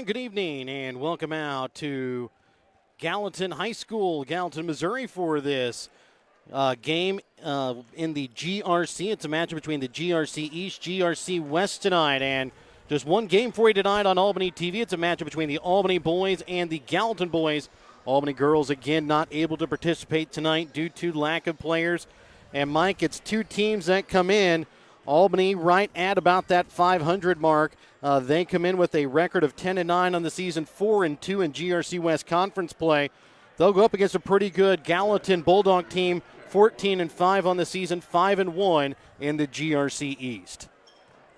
And good evening, and welcome out to Gallatin High School, Gallatin, Missouri, for this game in the GRC. It's a matchup between the GRC East, GRC West tonight, and just one game for you tonight on Albany TV. It's a matchup between the Albany boys and the Gallatin boys. Albany girls, again, not able to participate tonight due to lack of players. And, Mike, it's two teams that come in. Albany right at about that 500 mark. They come in with a record of 10-9 on the season, 4-2 in GRC West Conference play. They'll go up against a pretty good Gallatin Bulldog team, 14-5 on the season, 5-1 in the GRC East.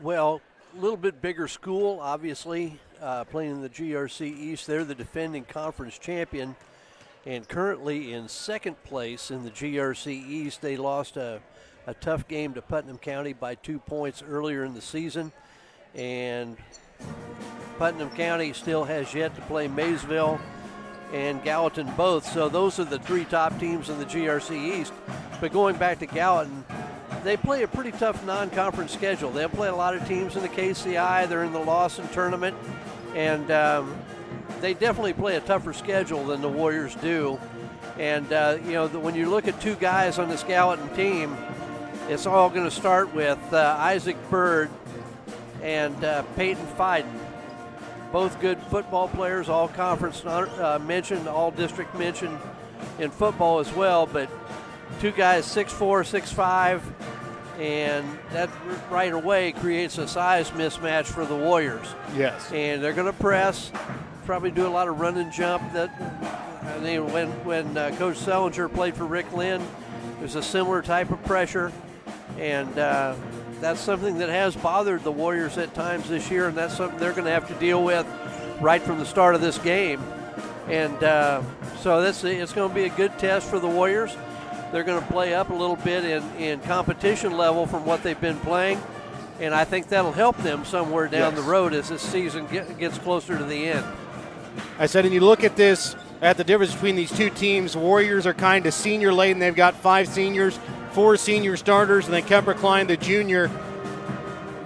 Well, a little bit bigger school, obviously, playing in the GRC East. They're the defending conference champion, and currently in second place in the GRC East. They lost a tough game to Putnam County by 2 points earlier in the season, and Putnam County still has yet to play Maysville and Gallatin both. So those are the three top teams in the GRC East. But going back to Gallatin, they play a pretty tough non-conference schedule. They'll play a lot of teams in the KCI. They're in the Lawson tournament, and they definitely play a tougher schedule than the Warriors do. And, when you look at two guys on this Gallatin team, it's all going to start with Isaac Bird and Peyton Fiden. Both good football players, all conference mentioned, all district mentioned in football as well. But two guys 6'4", 6'5", and that right away creates a size mismatch for the Warriors. Yes. And they're going to press, probably do a lot of run and jump. When Coach Sellinger played for Rick Lynn, it was a similar type of pressure. And that's something that has bothered the Warriors at times this year, and that's something they're going to have to deal with right from the start of this game. And so it's going to be a good test for the Warriors. They're going to play up a little bit in competition level from what they've been playing, and I think that'll help them somewhere down the road as this season gets closer to the end. I said, and you look at this, at the difference between these two teams, Warriors are kind of senior-laden. They've got 5 seniors, 4 senior starters, and then Kemper Klein, the junior.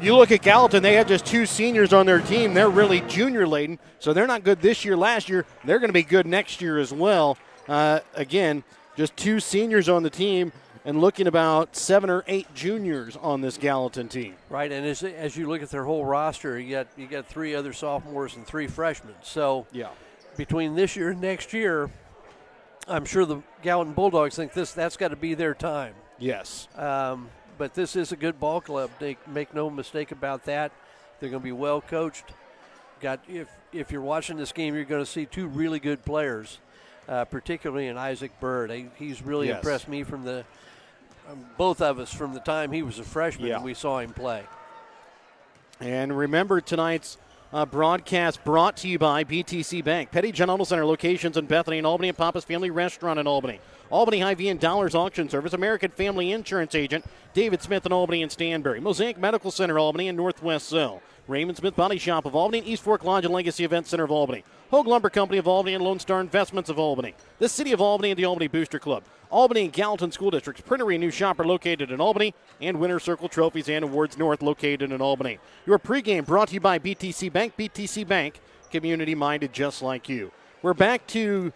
You look at Gallatin, they have just 2 seniors on their team. They're really junior-laden, so they're not good this year. Last year, they're going to be good next year as well. Again, just 2 seniors on the team and looking about 7 or 8 juniors on this Gallatin team. Right, and as you look at their whole roster, you got 3 other sophomores and 3 freshmen. So yeah, between this year and next year, I'm sure the Gallatin Bulldogs think that's got to be their time. Yes. But this is a good ball club. They make no mistake about that. They're going to be well coached. If you're watching this game, you're going to see 2 really good players, particularly in Isaac Bird. He's really impressed me from both of us from the time he was a freshman and we saw him play. And remember tonight's broadcast brought to you by BTC Bank. Petty John Auto Center locations in Bethany and Albany, and Papa's Family Restaurant in Albany. Albany Hy-Vee and Dollars Auction Service, American Family Insurance Agent, David Smith in Albany and Stanbury. Mosaic Medical Center, Albany and Northwest Zell. Raymond Smith Body Shop of Albany and East Fork Lodge and Legacy Event Center of Albany. Hogue Lumber Company of Albany and Lone Star Investments of Albany. The City of Albany and the Albany Booster Club. Albany and Gallatin School Districts. Printery and New Shopper located in Albany. And Winter Circle Trophies and Awards North located in Albany. Your pregame brought to you by BTC Bank. BTC Bank, community-minded just like you. We're back to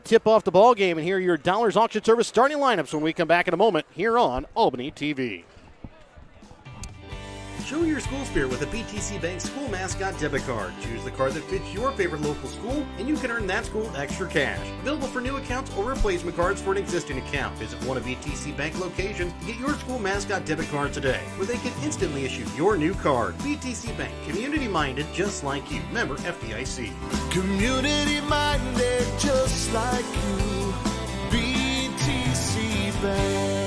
tip off the ball game, and here are your Dollars Auction Service starting lineups when we come back in a moment here on Albany TV. Show your school spirit with a BTC Bank school mascot debit card. Choose the card that fits your favorite local school, and you can earn that school extra cash. Available for new accounts or replacement cards for an existing account. Visit one of BTC Bank locations and get your school mascot debit card today, where they can instantly issue your new card. BTC Bank, community-minded just like you. Member FDIC. Community-minded just like you. BTC Bank.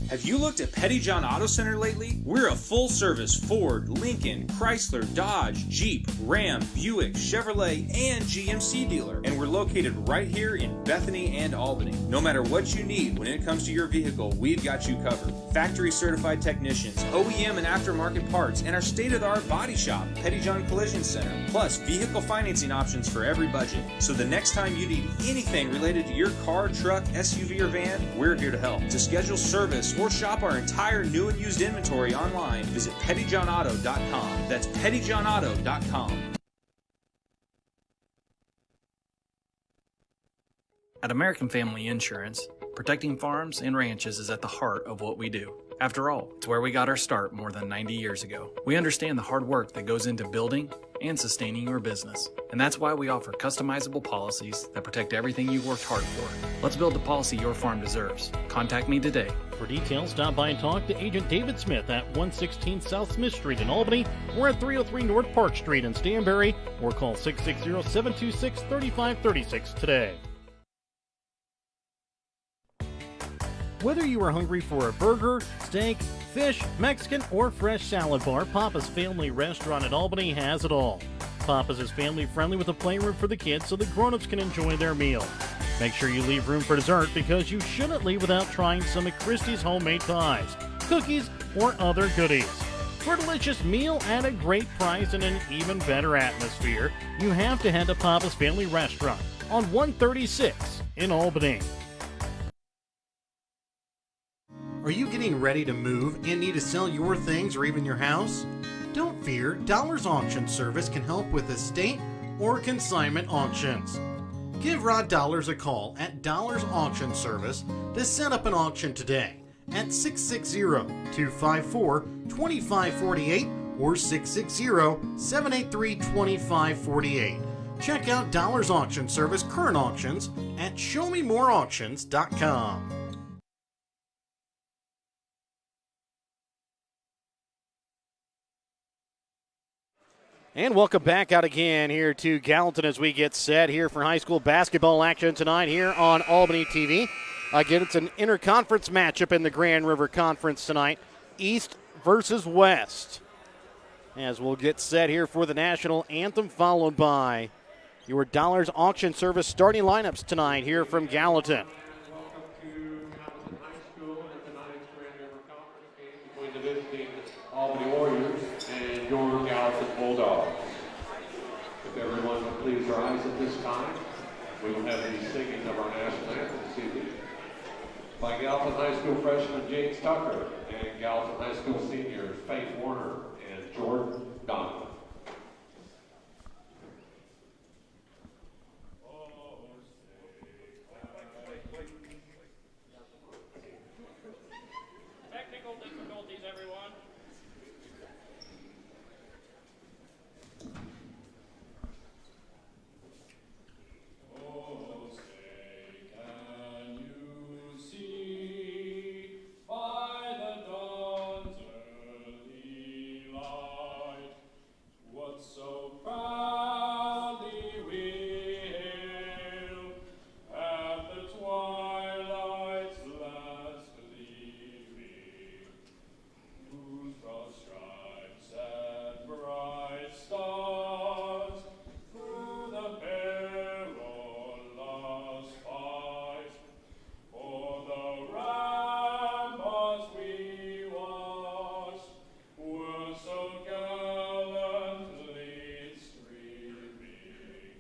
Have you looked at Petty John Auto Center lately? We're a full-service Ford, Lincoln, Chrysler, Dodge, Jeep, Ram, Buick, Chevrolet, and GMC dealer. And we're located right here in Bethany and Albany. No matter what you need when it comes to your vehicle, we've got you covered. Factory-certified technicians, OEM and aftermarket parts, and our state-of-the-art body shop, Petty John Collision Center. Plus, vehicle financing options for every budget. So the next time you need anything related to your car, truck, SUV, or van, we're here to help. To schedule service or or shop our entire new and used inventory online, visit pettyjohnauto.com. That's pettyjohnauto.com. At American Family Insurance, protecting farms and ranches is at the heart of what we do. After all, it's where we got our start more than 90 years ago. We understand the hard work that goes into building and sustaining your business, and that's why we offer customizable policies that protect everything you've worked hard for. Let's build the policy your farm deserves. Contact me today. For details, stop by and talk to Agent David Smith at 116 South Smith Street in Albany or at 303 North Park Street in Stanberry, or call 660-726-3536 today. Whether you are hungry for a burger, steak, fish, Mexican, or fresh salad bar, Papa's Family Restaurant in Albany has it all. Papa's is family-friendly with a playroom for the kids so the grown-ups can enjoy their meal. Make sure you leave room for dessert because you shouldn't leave without trying some of Christie's homemade pies, cookies, or other goodies. For a delicious meal at a great price and an even better atmosphere, you have to head to Papa's Family Restaurant on 136 in Albany. Are you getting ready to move and need to sell your things or even your house? Don't fear, Dollars Auction Service can help with estate or consignment auctions. Give Rod Dollars a call at Dollars Auction Service to set up an auction today at 660-254-2548 or 660-783-2548. Check out Dollars Auction Service current auctions at showmemoreauctions.com. And welcome back out again here to Gallatin as we get set here for high school basketball action tonight here on Albany TV. Again, it's an interconference matchup in the Grand River Conference tonight, East versus West. As we'll get set here for the national anthem, followed by your Dollars Auction Service starting lineups tonight here from Gallatin. Welcome to Gallatin High School and tonight's Grand River Conference game between the visiting Albany Warriors and your Gallatin Bulldogs. If everyone would please rise at this time, we will have the singing of our national anthem this evening by Gallatin High School freshman James Tucker and Gallatin High School seniors Faith Warner and Jordan Donovan. Technical difficulties, everyone. Oh, say, can you see by the dawn's early light what so proudly we hail at the twilight's last gleaming, whose broad stripes and bright stars through the perilous fight for the ramparts we watched were so gallantly streaming,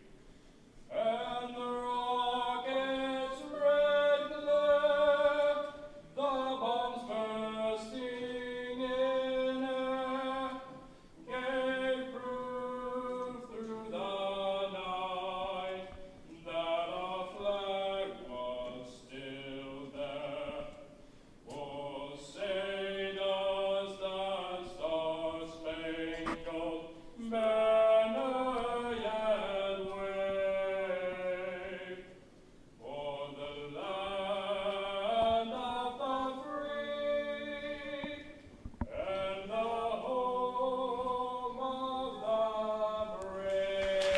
and the rockets' red glare, the bombs bursting in air, gave proof through the night that our flag was still there. Oh, say does that star-spangled banner yet wave for the land of the free and the home of the brave?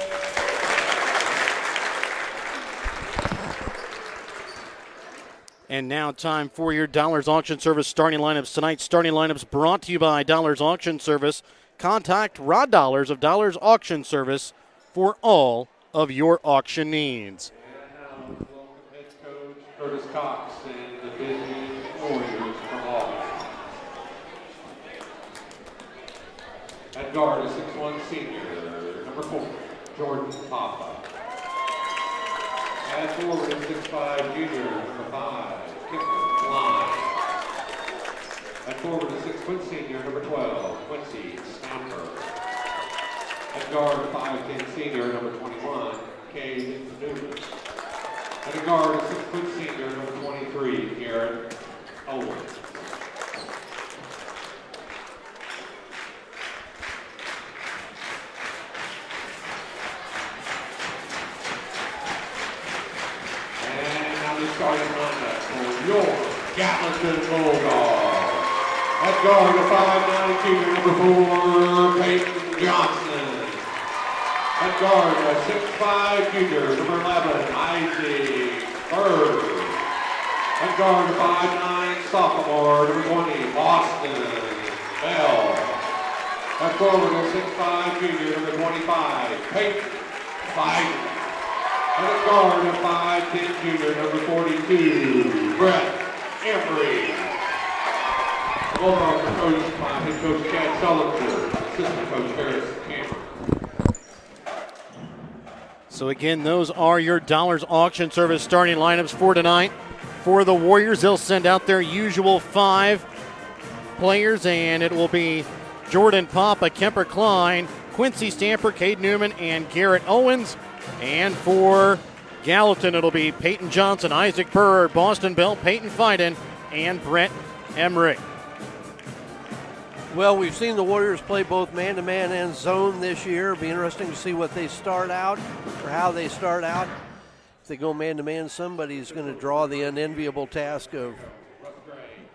And now time for your Dollars Auction Service starting lineups tonight. Starting lineups brought to you by Dollars Auction Service. Contact Rod Dollars of Dollars Auction Service for all of your auction needs. And now, welcome head coach Curtis Cox and the visiting Warriors from Albany. At guard, a 6'1" senior, number 4, Jordan Papa. At forward, a 6'5" junior, number 5, Kipper Line. At forward, the 6-foot senior, number 12, Quincy Stamper. At guard, 5'10" senior, number 21, Cade Newman. At a guard, a 6-foot senior, number 23, Garrett Owens. Starting lineup for your Gallatin Bulldogs. At guard, a 5'9" junior, number 4, Peyton Johnson. At guard, a 6'5" junior, number 11, Isaac Bird. At guard, a 5'9" sophomore, number 20, Boston Bell. At forward, a 6'5" junior, number 25, Peyton Fight. And at guard, a 5'10" junior, number 42, Brett Embry. Bulldogs are coached by head coach Chad Sullivan, assistant coach Harris Cameron. So again, those are your Dollars Auction Service starting lineups for tonight. For the Warriors, they'll send out their usual 5 players, and it will be Jordan Papa, Kemper Klein, Quincy Stamper, Cade Newman, and Garrett Owens. And for Gallatin, it'll be Peyton Johnson, Isaac Bird, Boston Bell, Peyton Fiden, and Brett Emery. Well, we've seen the Warriors play both man-to-man and zone this year. It'll be interesting to see what they start out or how they start out. If they go man-to-man, somebody's going to draw the unenviable task of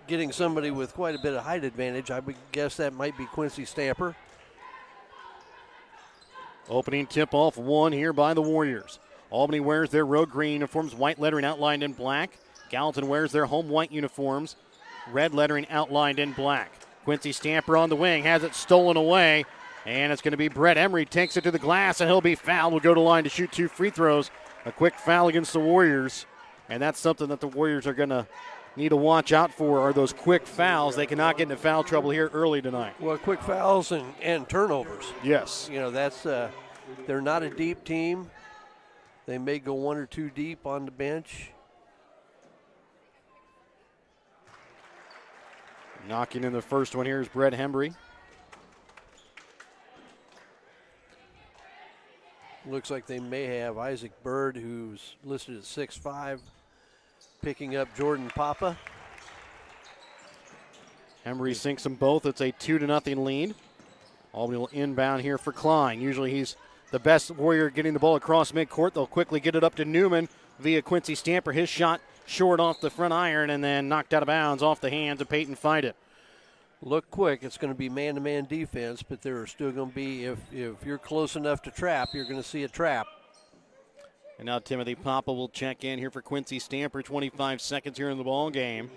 getting somebody with quite a bit of height advantage. I would guess that might be Quincy Stamper. Opening tip-off 1 here by the Warriors. Albany wears their road green uniforms, white lettering outlined in black. Gallatin wears their home white uniforms, red lettering outlined in black. Quincy Stamper on the wing, has it stolen away, and it's going to be Brett Emery, takes it to the glass, and he'll be fouled. Will go to line to shoot 2 free throws. A quick foul against the Warriors, and that's something that the Warriors are going to need to watch out for, are those quick fouls. They cannot get into foul trouble here early tonight. Well, quick fouls and turnovers. Yes. You know, that's they're not a deep team. They may go 1 or 2 deep on the bench. Knocking in the first one here is Brett Hembry. Looks like they may have Isaac Bird, who's listed at 6'5", picking up Jordan Papa. Hembry sinks them both. It's a 2-0 lead. Albany will inbound here for Klein. Usually he's the best Warrior getting the ball across midcourt. They'll quickly get it up to Newman via Quincy Stamper. His shot short off the front iron and then knocked out of bounds off the hands of Peyton Fiden. Look quick. It's going to be man-to-man defense, but there are still going to be, if you're close enough to trap, you're going to see a trap. And now Timothy Papa will check in here for Quincy Stamper. 25 seconds here in the ball game.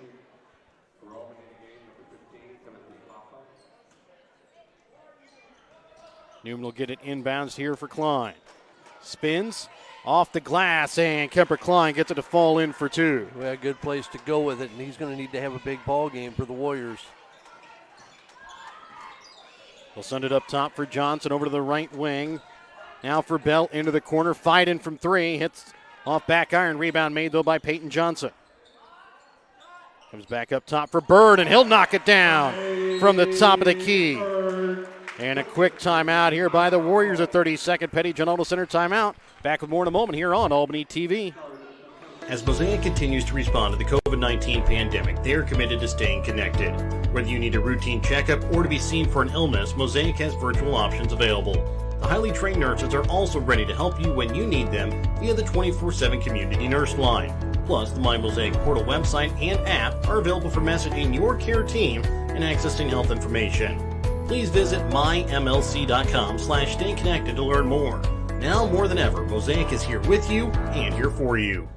Newman will get it inbounds here for Klein. Spins off the glass, and Kemper Klein gets it to fall in for 2. Well, a good place to go with it, and he's going to need to have a big ball game for the Warriors. They'll send it up top for Johnson over to the right wing. Now for Bell into the corner. Fiden from 3. Hits off back iron. Rebound made, though, by Peyton Johnson. Comes back up top for Bird, and he'll knock it down from the top of the key. And a quick timeout here by the Warriors. A 30-second Petty John Auto Center timeout. Back with more in a moment here on Albany TV. As Mosaic continues to respond to the COVID-19 pandemic, they are committed to staying connected. Whether you need a routine checkup or to be seen for an illness, Mosaic has virtual options available. The highly trained nurses are also ready to help you when you need them via the 24/7 community nurse line. Plus, the My Mosaic portal website and app are available for messaging your care team and accessing health information. Please visit mymlc.com/stay connected to learn more. Now more than ever, Mosaic is here with you and here for you.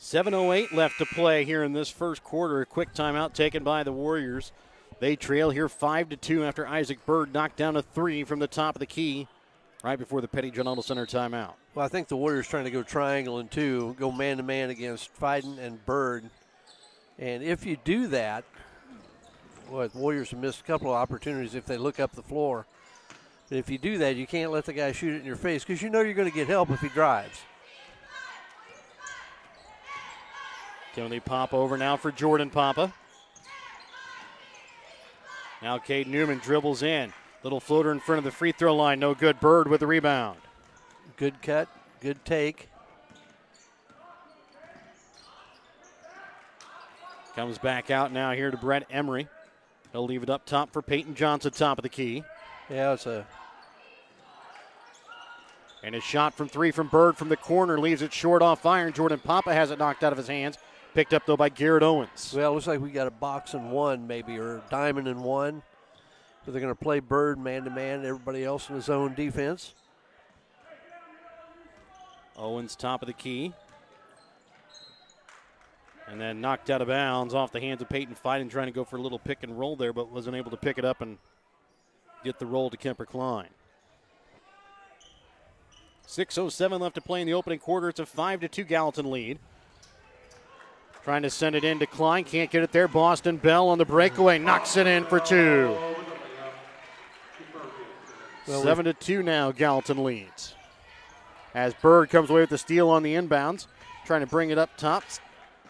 7:08 left to play here in this first quarter. A quick timeout taken by the Warriors. They trail here 5-2 after Isaac Bird knocked down a 3 from the top of the key right before the Petty John Auto Center timeout. Well, I think the Warriors trying to go triangle and 2, go man-to-man against Fiden and Bird. And if you do that, well, the Warriors have missed a couple of opportunities if they look up the floor. But if you do that, you can't let the guy shoot it in your face because you know you're going to get help if he drives. Timothy Papa over now for Jordan Papa. Now Cade Newman dribbles in. Little floater in front of the free throw line. No good. Bird with the rebound. Good cut, good take. Comes back out now here to Brett Emery. He'll leave it up top for Peyton Johnson, top of the key. Yeah, it's a... And a shot from three from Bird from the corner leaves it short off iron. Jordan Papa has it knocked out of his hands. Picked up, though, by Garrett Owens. Well, it looks like we got a box and one maybe, or a diamond and one. But they're going to play Bird man-to-man, everybody else in his own defense. Owens top of the key. And then knocked out of bounds off the hands of Peyton Fiden, trying to go for a little pick and roll there, but wasn't able to pick it up and get the roll to Kemper Klein. 6:07 left to play in the opening quarter. It's a 5-2 Gallatin lead. Trying to send it in to Klein. Can't get it there. Boston Bell on the breakaway. Knocks it in for two. 7-2 now Gallatin leads. As Bird comes away with the steal on the inbounds. Trying to bring it up top.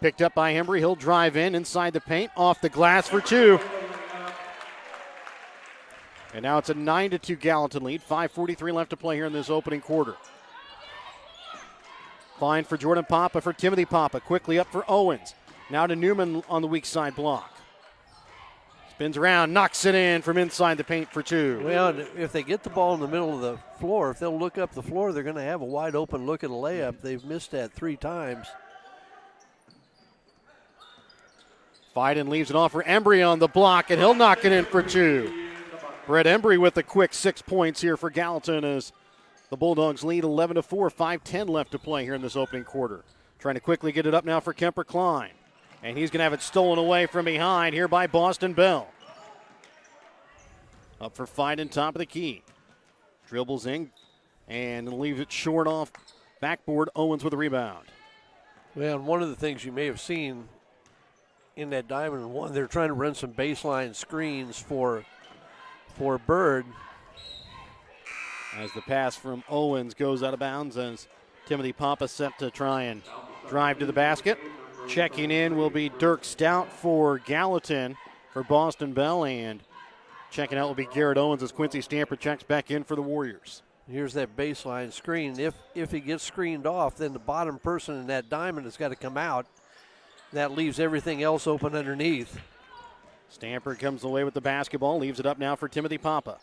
Picked up by Hembry. He'll drive in inside the paint. Off the glass for two. And now it's a 9-2 Gallatin lead. 5:43 left to play here in this opening quarter. Klein for Jordan Papa for Timothy Papa. Quickly up for Owens. Now to Newman on the weak side block. Spins around, knocks it in from inside the paint for two. Well, if they get the ball in the middle of the floor, if they'll look up the floor, they're going to have a wide open look at a layup. They've missed that 3 times. Fiden leaves it off for Embry on the block, and he'll knock it in for two. Brett Embry with a quick 6 points here for Gallatin as the Bulldogs lead 11-4, 5:10 left to play here in this opening quarter. Trying to quickly get it up now for Kemper Klein. And he's going to have it stolen away from behind here by Boston Bell. Up for Fiden, top of the key. Dribbles in and leaves it short off backboard. Owens with a rebound. Well, and one of the things you may have seen in that diamond and one, they're trying to run some baseline screens for Bird. As the pass from Owens goes out of bounds as Timothy Papa set to try and drive to the basket. Checking in will be Dirk Stout for Gallatin for Boston Bell, and checking out will be Garrett Owens as Quincy Stamper checks back in for the Warriors. Here's that baseline screen. If he gets screened off, then the bottom person in that diamond has got to come out. That leaves everything else open underneath. Stamper comes away with the basketball, leaves it up now for Timothy Papa.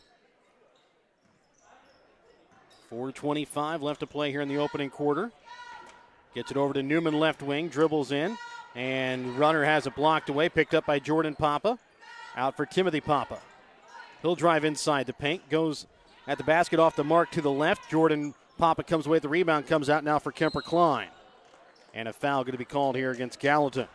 4:25 left to play here in the opening quarter. Gets it over to Newman left wing, dribbles in, and runner has it blocked away, picked up by Jordan Papa. Out for Timothy Papa. He'll drive inside the paint, goes at the basket off the mark to the left. Jordan Papa comes away with the rebound, comes out now for Kemper Klein. And a foul going to be called here against Gallatin.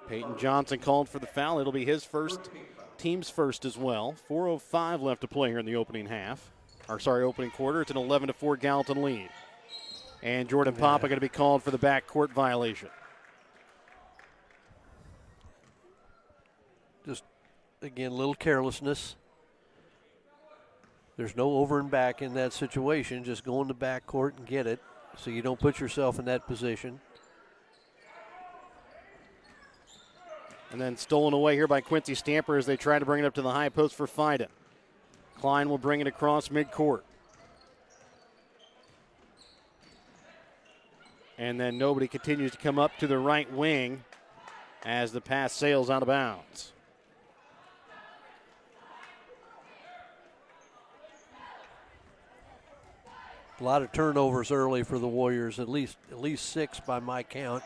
Peyton Johnson called for the foul. It'll be his first, team's first as well. 4:05 left to play here in the opening quarter. It's an 11-4 Gallatin lead. And Jordan Papa going to be called for the backcourt violation. Just, again, a little carelessness. There's no over and back in that situation. Just go in the backcourt and get it so you don't put yourself in that position. And then stolen away here by Quincy Stamper as they try to bring it up to the high post for Fiden. Klein will bring it across midcourt. And then nobody continues to come up to the right wing as the pass sails out of bounds. A lot of turnovers early for the Warriors, at least 6 by my count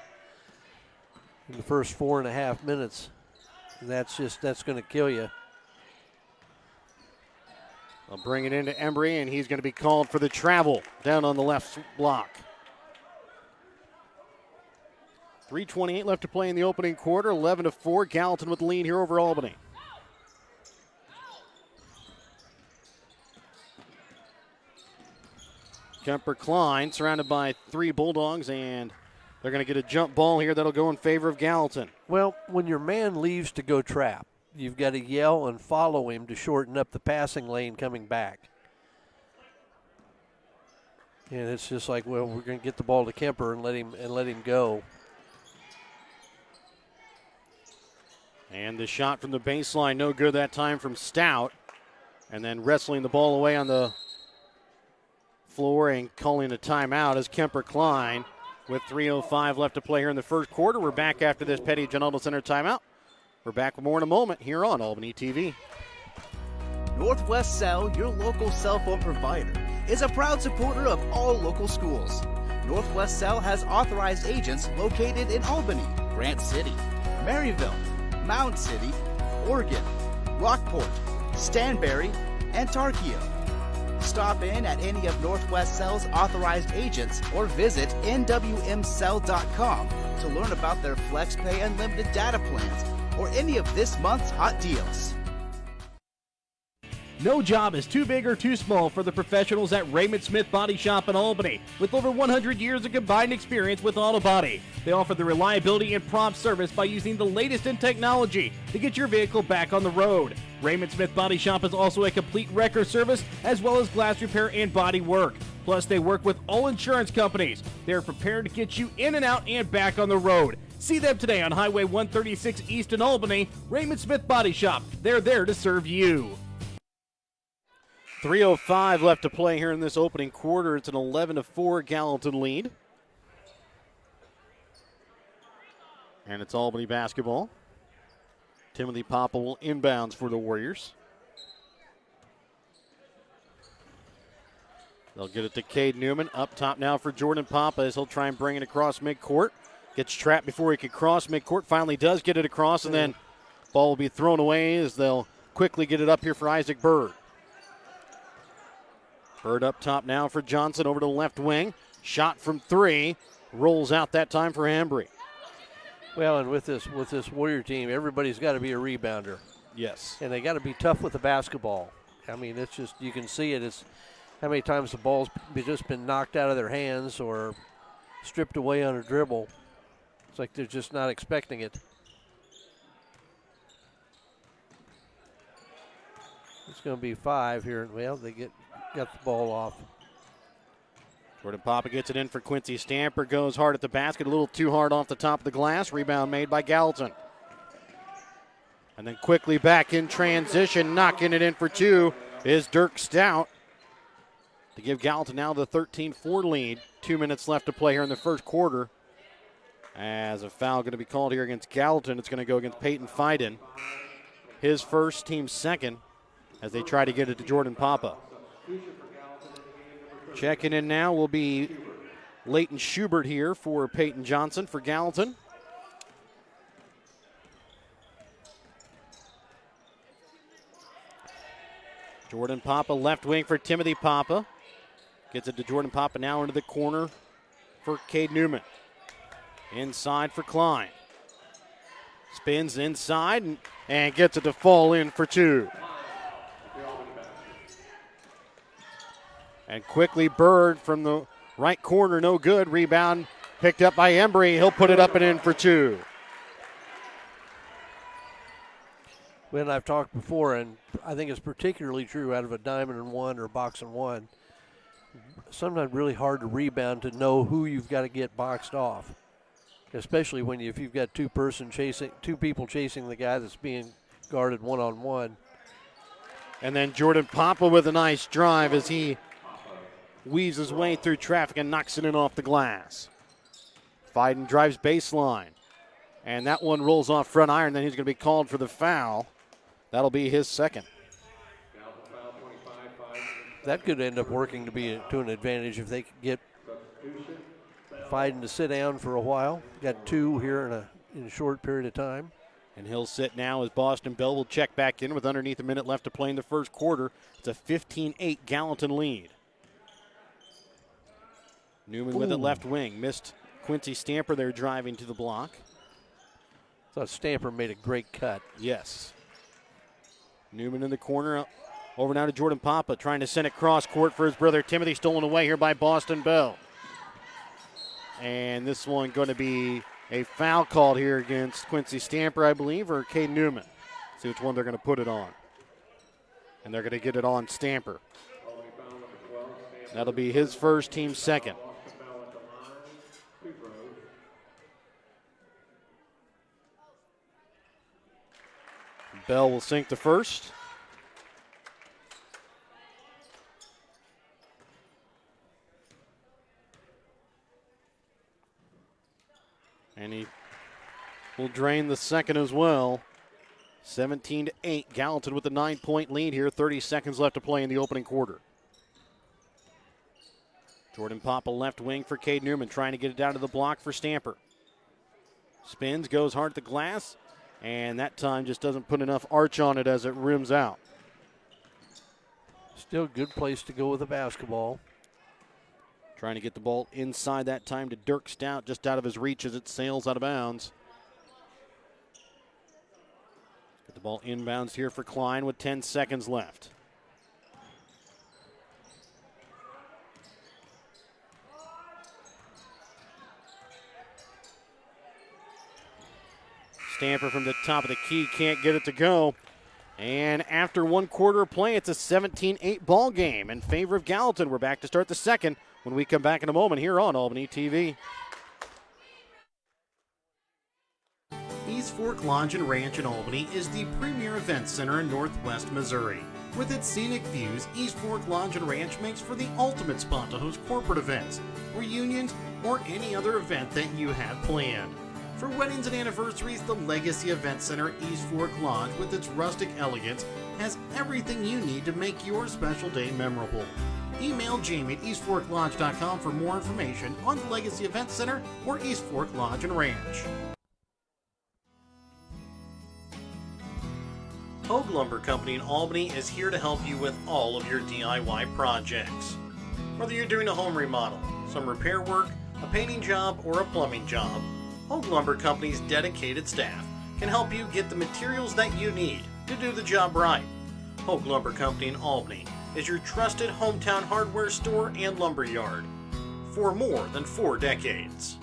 in the first 4.5 minutes. And that's going to kill you. They'll bring it into Embry, and he's going to be called for the travel down on the left block. 3:28 left to play in the opening quarter. 11-4. Gallatin with the lead here over Albany. Kemper Klein surrounded by 3 Bulldogs, and they're going to get a jump ball here that'll go in favor of Gallatin. Well, when your man leaves to go trap, you've got to yell and follow him to shorten up the passing lane coming back. And it's just like, well, we're going to get the ball to Kemper and let him go. And the shot from the baseline, no good that time from Stout. And then wrestling the ball away on the floor and calling a timeout as Kemper Klein with 3:05 left to play here in the first quarter. We're back after this Petty John Auto Center timeout. We're back with more in a moment here on Albany TV. Northwest Cell, your local cell phone provider, is a proud supporter of all local schools. Northwest Cell has authorized agents located in Albany, Grant City, Maryville, Mound City, Oregon, Rockport, Stanberry, and Tarkio. Stop in at any of Northwest Cell's authorized agents or visit nwmcell.com to learn about their FlexPay unlimited data plans or any of this month's hot deals. No job is too big or too small for the professionals at Raymond Smith Body Shop in Albany. With over 100 years of combined experience with auto body, they offer the reliability and prompt service by using the latest in technology to get your vehicle back on the road. Raymond Smith Body Shop is also a complete wrecker service as well as glass repair and body work. Plus, they work with all insurance companies. They are prepared to get you in and out and back on the road. See them today on Highway 136 East in Albany. Raymond Smith Body Shop. They're there to serve you. 3:05 left to play here in this opening quarter. It's an 11-4 Gallatin lead. And it's Albany basketball. Timothy Papa will inbounds for the Warriors. They'll get it to Cade Newman. Up top now for Jordan Papa as he'll try and bring it across midcourt. Gets trapped before he could cross midcourt. Finally does get it across, and then ball will be thrown away as they'll quickly get it up here for Isaac Bird. Bird up top now for Johnson over to the left wing. Shot from three. Rolls out that time for Hambry. Well, and with this Warrior team, everybody's got to be a rebounder. Yes. And they got to be tough with the basketball. I mean, it's just, you can see it. It's how many times the ball's just been knocked out of their hands or stripped away on a dribble. It's like they're just not expecting it. It's going to be 5 here. Well, they got the ball off. Jordan Papa gets it in for Quincy Stamper. Goes hard at the basket. A little too hard off the top of the glass. Rebound made by Gallatin. And then quickly back in transition. Knocking it in for two is Dirk Stout. To give Gallatin now the 13-4 lead. 2 minutes left to play here in the first quarter. As a foul going to be called here against Gallatin. It's going to go against Peyton Fiden. His first, team second, as they try to get it to Jordan Papa. Checking in now will be Leighton Schubert here for Peyton Johnson for Gallatin. Jordan Papa, left wing for Timothy Papa. Gets it to Jordan Papa now into the corner for Cade Newman. Inside for Klein. Spins inside and gets it to fall in for two. And quickly Bird from the right corner, no good. Rebound picked up by Embry. He'll put it up and in for two. When I've talked before, and I think it's particularly true out of a diamond and one or box and one, sometimes really hard to rebound to know who you've got to get boxed off, especially when if you've got two people chasing the guy that's being guarded one-on-one. And then Jordan Papa with a nice drive as he weaves his way through traffic and knocks it in off the glass. Fiden drives baseline. And that one rolls off front iron. Then he's going to be called for the foul. That'll be his second. That could end up working to an advantage if they could get Fiden to sit down for a while. Got two here in a short period of time. And he'll sit now as Boston Bell will check back in with underneath a minute left to play in the first quarter. It's a 15-8 Gallatin lead. Newman with it left wing. Missed Quincy Stamper there driving to the block. Thought Stamper made a great cut. Yes. Newman in the corner. Over now to Jordan Papa, trying to send it cross court for his brother Timothy. Stolen away here by Boston Bell. And this one going to be a foul called here against Quincy Stamper, I believe, or Cade Newman. See which one they're going to put it on. And they're going to get it on Stamper. That'll be his first, team second. Bell will sink the first. And he will drain the second as well. 17-8. Gallatin with a 9-point lead here. 30 seconds left to play in the opening quarter. Jordan Papa left wing for Cade Newman, trying to get it down to the block for Stamper. Spins, goes hard at the glass, and that time just doesn't put enough arch on it as it rims out. Still a good place to go with the basketball. Trying to get the ball inside that time to Dirk Stout, just out of his reach as it sails out of bounds. Get the ball inbounds here for Klein with 10 seconds left. Stamper from the top of the key can't get it to go. And after one quarter of play, it's a 17-8 ball game in favor of Gallatin. We're back to start the second when we come back in a moment here on Albany TV. East Fork Lodge and Ranch in Albany is the premier event center in Northwest Missouri. With its scenic views, East Fork Lodge and Ranch makes for the ultimate spot to host corporate events, reunions, or any other event that you have planned. For weddings and anniversaries, the Legacy Event Center East Fork Lodge, with its rustic elegance, has everything you need to make your special day memorable. Email Jamie at eastforklodge.com for more information on the Legacy Event Center or East Fork Lodge and Ranch. Hogue Lumber Company in Albany is here to help you with all of your DIY projects. Whether you're doing a home remodel, some repair work, a painting job, or a plumbing job, Hogue Lumber Company's dedicated staff can help you get the materials that you need to do the job right. Hogue Lumber Company in Albany is your trusted hometown hardware store and lumber yard for more than 4 decades.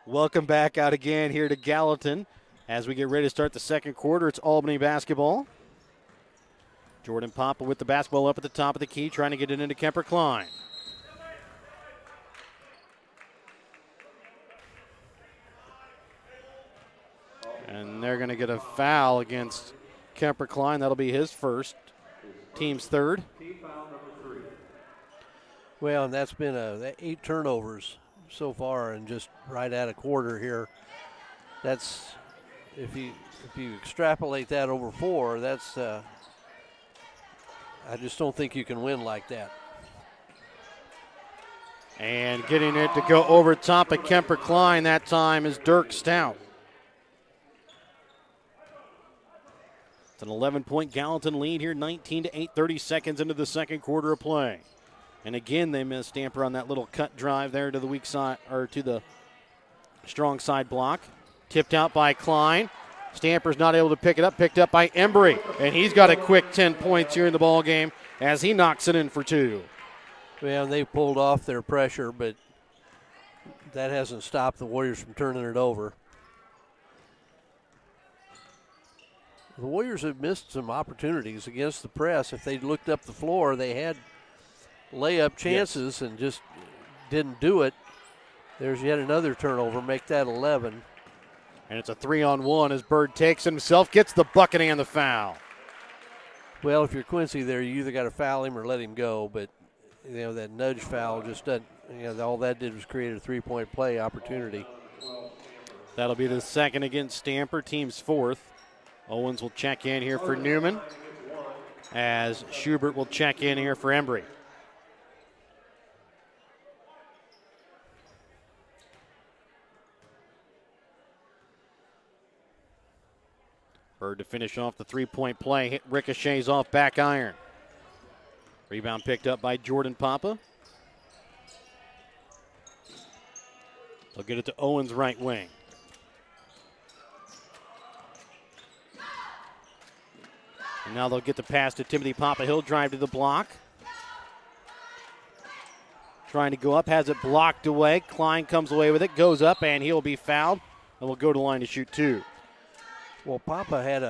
Welcome back out again here to Gallatin as we get ready to start the second quarter. It's Albany basketball. Jordan Papa with the basketball up at the top of the key, trying to get it into Kemper Klein. And they're going to get a foul against Kemper Klein. That'll be his first, team's third. Well, and that's been 8 turnovers so far, and just right at a quarter here. That's if you extrapolate that over 4, that's I just don't think you can win like that. And getting it to go over top of Kemper Klein that time is Dirk Stout. It's an 11-point Gallatin lead here, 19-8, 30 seconds into the second quarter of play. And again, they missed Stamper on that little cut drive there to the weak side, or to the strong side block. Tipped out by Klein. Stamper's not able to pick it up, picked up by Embry. And he's got a quick 10 points here in the ball game as he knocks it in for 2. Well, they pulled off their pressure, but that hasn't stopped the Warriors from turning it over. The Warriors have missed some opportunities against the press. If they'd looked up the floor, they had layup chances and just didn't do it. There's yet another turnover, make that 11. And it's a 3-on-1 as Bird takes it himself, gets the bucket and the foul. Well, if you're Quincy there, you either got to foul him or let him go, but that nudge foul just doesn't, all that did was create a 3-point play opportunity. That'll be the second against Stamper, team's fourth. Owens will check in here for Newman as Schubert will check in here for Embry. Bird to finish off the 3-point play. Hit ricochets off back iron. Rebound picked up by Jordan Papa. They'll get it to Owens' right wing. And now they'll get the pass to Timothy Papa. He'll drive to the block. Trying to go up, has it blocked away. Klein comes away with it, goes up, and he'll be fouled. And will go to line to shoot 2. Well, Papa had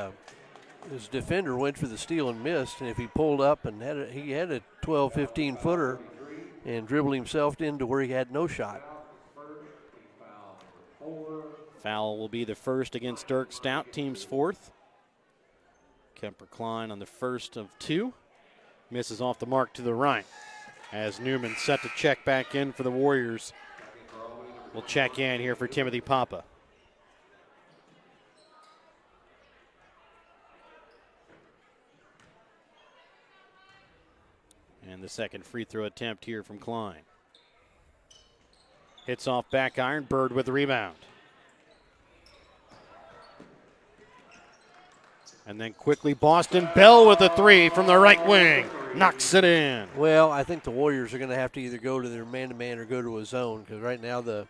his defender went for the steal and missed, and if he pulled up and he had a 12, 15-footer and dribbled himself into where he had no shot. Foul will be the first against Dirk Stout, team's fourth. Kemper Klein on the first of two. Misses off the mark to the right. As Newman set to check back in for the Warriors. We'll check in here for Timothy Papa. And the second free throw attempt here from Klein. Hits off back iron. Bird with the rebound. And then quickly Boston. Bell with a three from the right wing. Knocks it in. Well, I think the Warriors are going to have to either go to their man-to-man or go to a zone, because right now the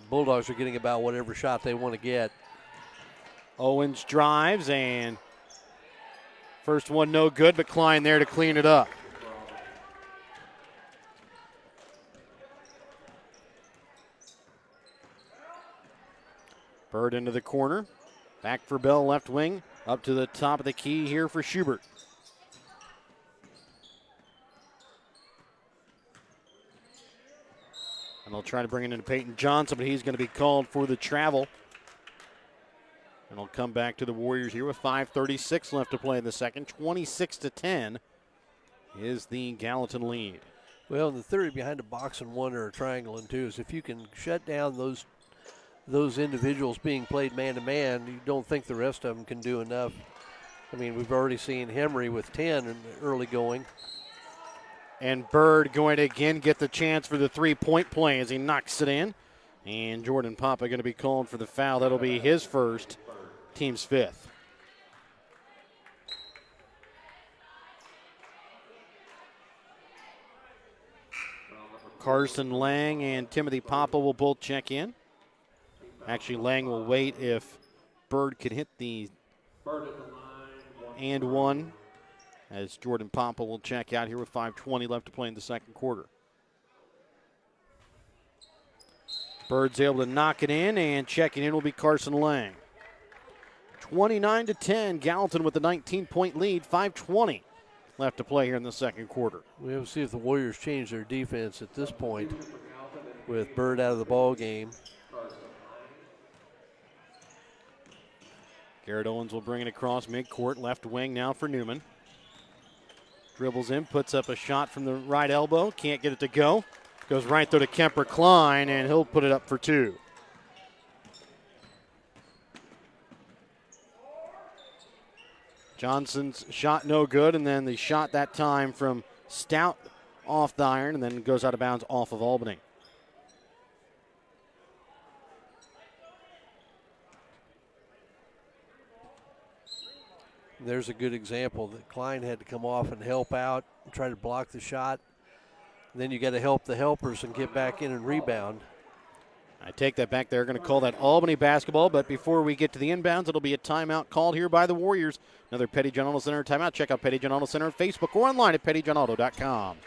Bulldogs are getting about whatever shot they want to get. Owens drives, and first one no good, but Klein there to clean it up. Bird into the corner. Back for Bell, left wing. Up to the top of the key here for Schubert. And they'll try to bring it into Peyton Johnson, but he's going to be called for the travel. And he'll come back to the Warriors here with 5:36 left to play in the second. 26-10 is the Gallatin lead. Well, the theory behind a box and one or a triangle and two is if you can shut down those individuals being played man-to-man, you don't think the rest of them can do enough. I mean, we've already seen Henry with 10 in the early going. And Bird going to again get the chance for the three-point play as he knocks it in. And Jordan Papa going to be called for the foul. That'll be his first, team's fifth. Carson Lang and Timothy Papa will both check in. Actually, Lang will wait if Bird could hit the and one, as Jordan Papa will check out here with 5:20 left to play in the second quarter. Bird's able to knock it in, and checking in will be Carson Lang. 29-10, Gallatin with the 19-point lead, 5:20 left to play here in the second quarter. We'll see if the Warriors change their defense at this point with Bird out of the ball game. Garrett Owens will bring it across midcourt, left wing now for Newman. Dribbles in, puts up a shot from the right elbow, can't get it to go. Goes right through to Kemper Klein, and he'll put it up for two. Johnson's shot no good, and then the shot that time from Stout off the iron, and then goes out of bounds off of Albany. There's a good example that Klein had to come off and help out and try to block the shot. Then you got to help the helpers and get back in and rebound. I take that back. They're going to call that Albany basketball, but before we get to the inbounds, it'll be a timeout called here by the Warriors. Another Petty John Auto Center timeout. Check out Petty John Auto Center on Facebook or online at pettyjohnauto.com.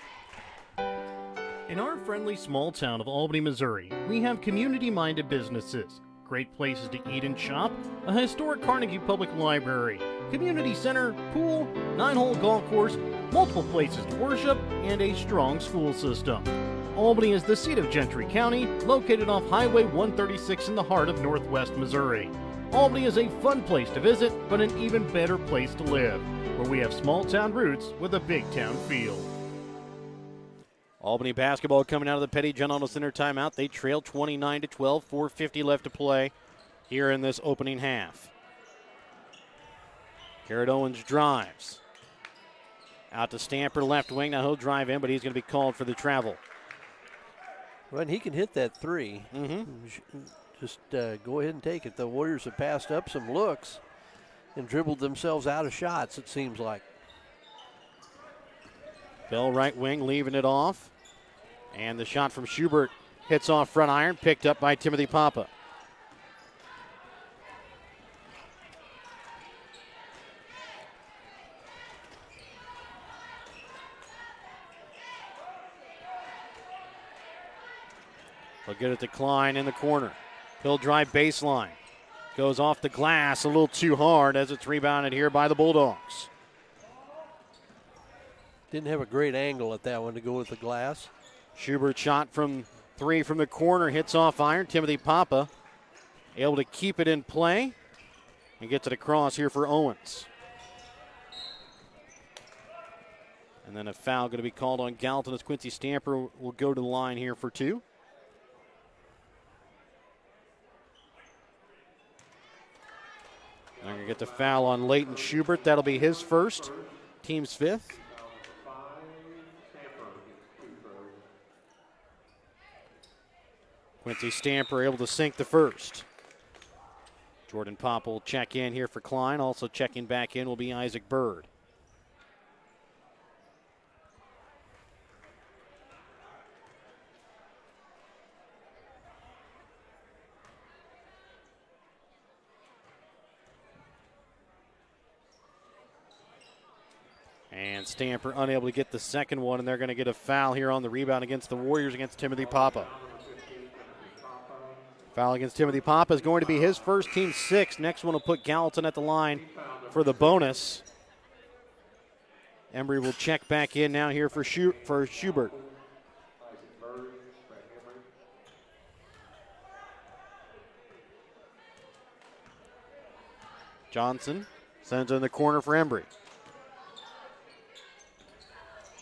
In our friendly small town of Albany, Missouri, we have community-minded businesses, great places to eat and shop, a historic Carnegie Public Library, community center, pool, 9-hole golf course, multiple places to worship, and a strong school system. Albany is the seat of Gentry County, located off Highway 136 in the heart of northwest Missouri. Albany is a fun place to visit, but an even better place to live, where we have small town roots with a big town feel. Albany basketball coming out of the Petty John Auto Center timeout. They trail 29-12, 4:50 left to play here in this opening half. Garrett Owens drives. Out to Stamper, left wing. Now he'll drive in, but he's going to be called for the travel. Well, and he can hit that three. Just go ahead and take it. The Warriors have passed up some looks and dribbled themselves out of shots, it seems like. Bell right wing leaving it off. And the shot from Schubert hits off front iron, picked up by Timothy Papa. He'll get it to Klein in the corner. He'll drive baseline. Goes off the glass a little too hard as it's rebounded here by the Bulldogs. Didn't have a great angle at that one to go with the glass. Schubert shot from Three from the corner, hits off iron. Timothy Papa able to keep it in play and gets it across here for Owens. And then a foul going to be called on Gallatin as Quincy Stamper will go to the line here for two. They're going to get the foul on Leighton Schubert. That'll be his first, team's fifth. Quincy Stamper able to sink the first. Jordan Pop will check in here for Klein. Also checking back in will be Isaac Bird. And Stamper unable to get the second one, and they're going to get a foul here on the rebound against the Warriors against Timothy Papa. Foul against Timothy Papa is going to be his first, team sixth. Next one will put Gallatin at the line for the bonus. Embry will check back in now here for Schubert. Johnson sends it in the corner for Embry.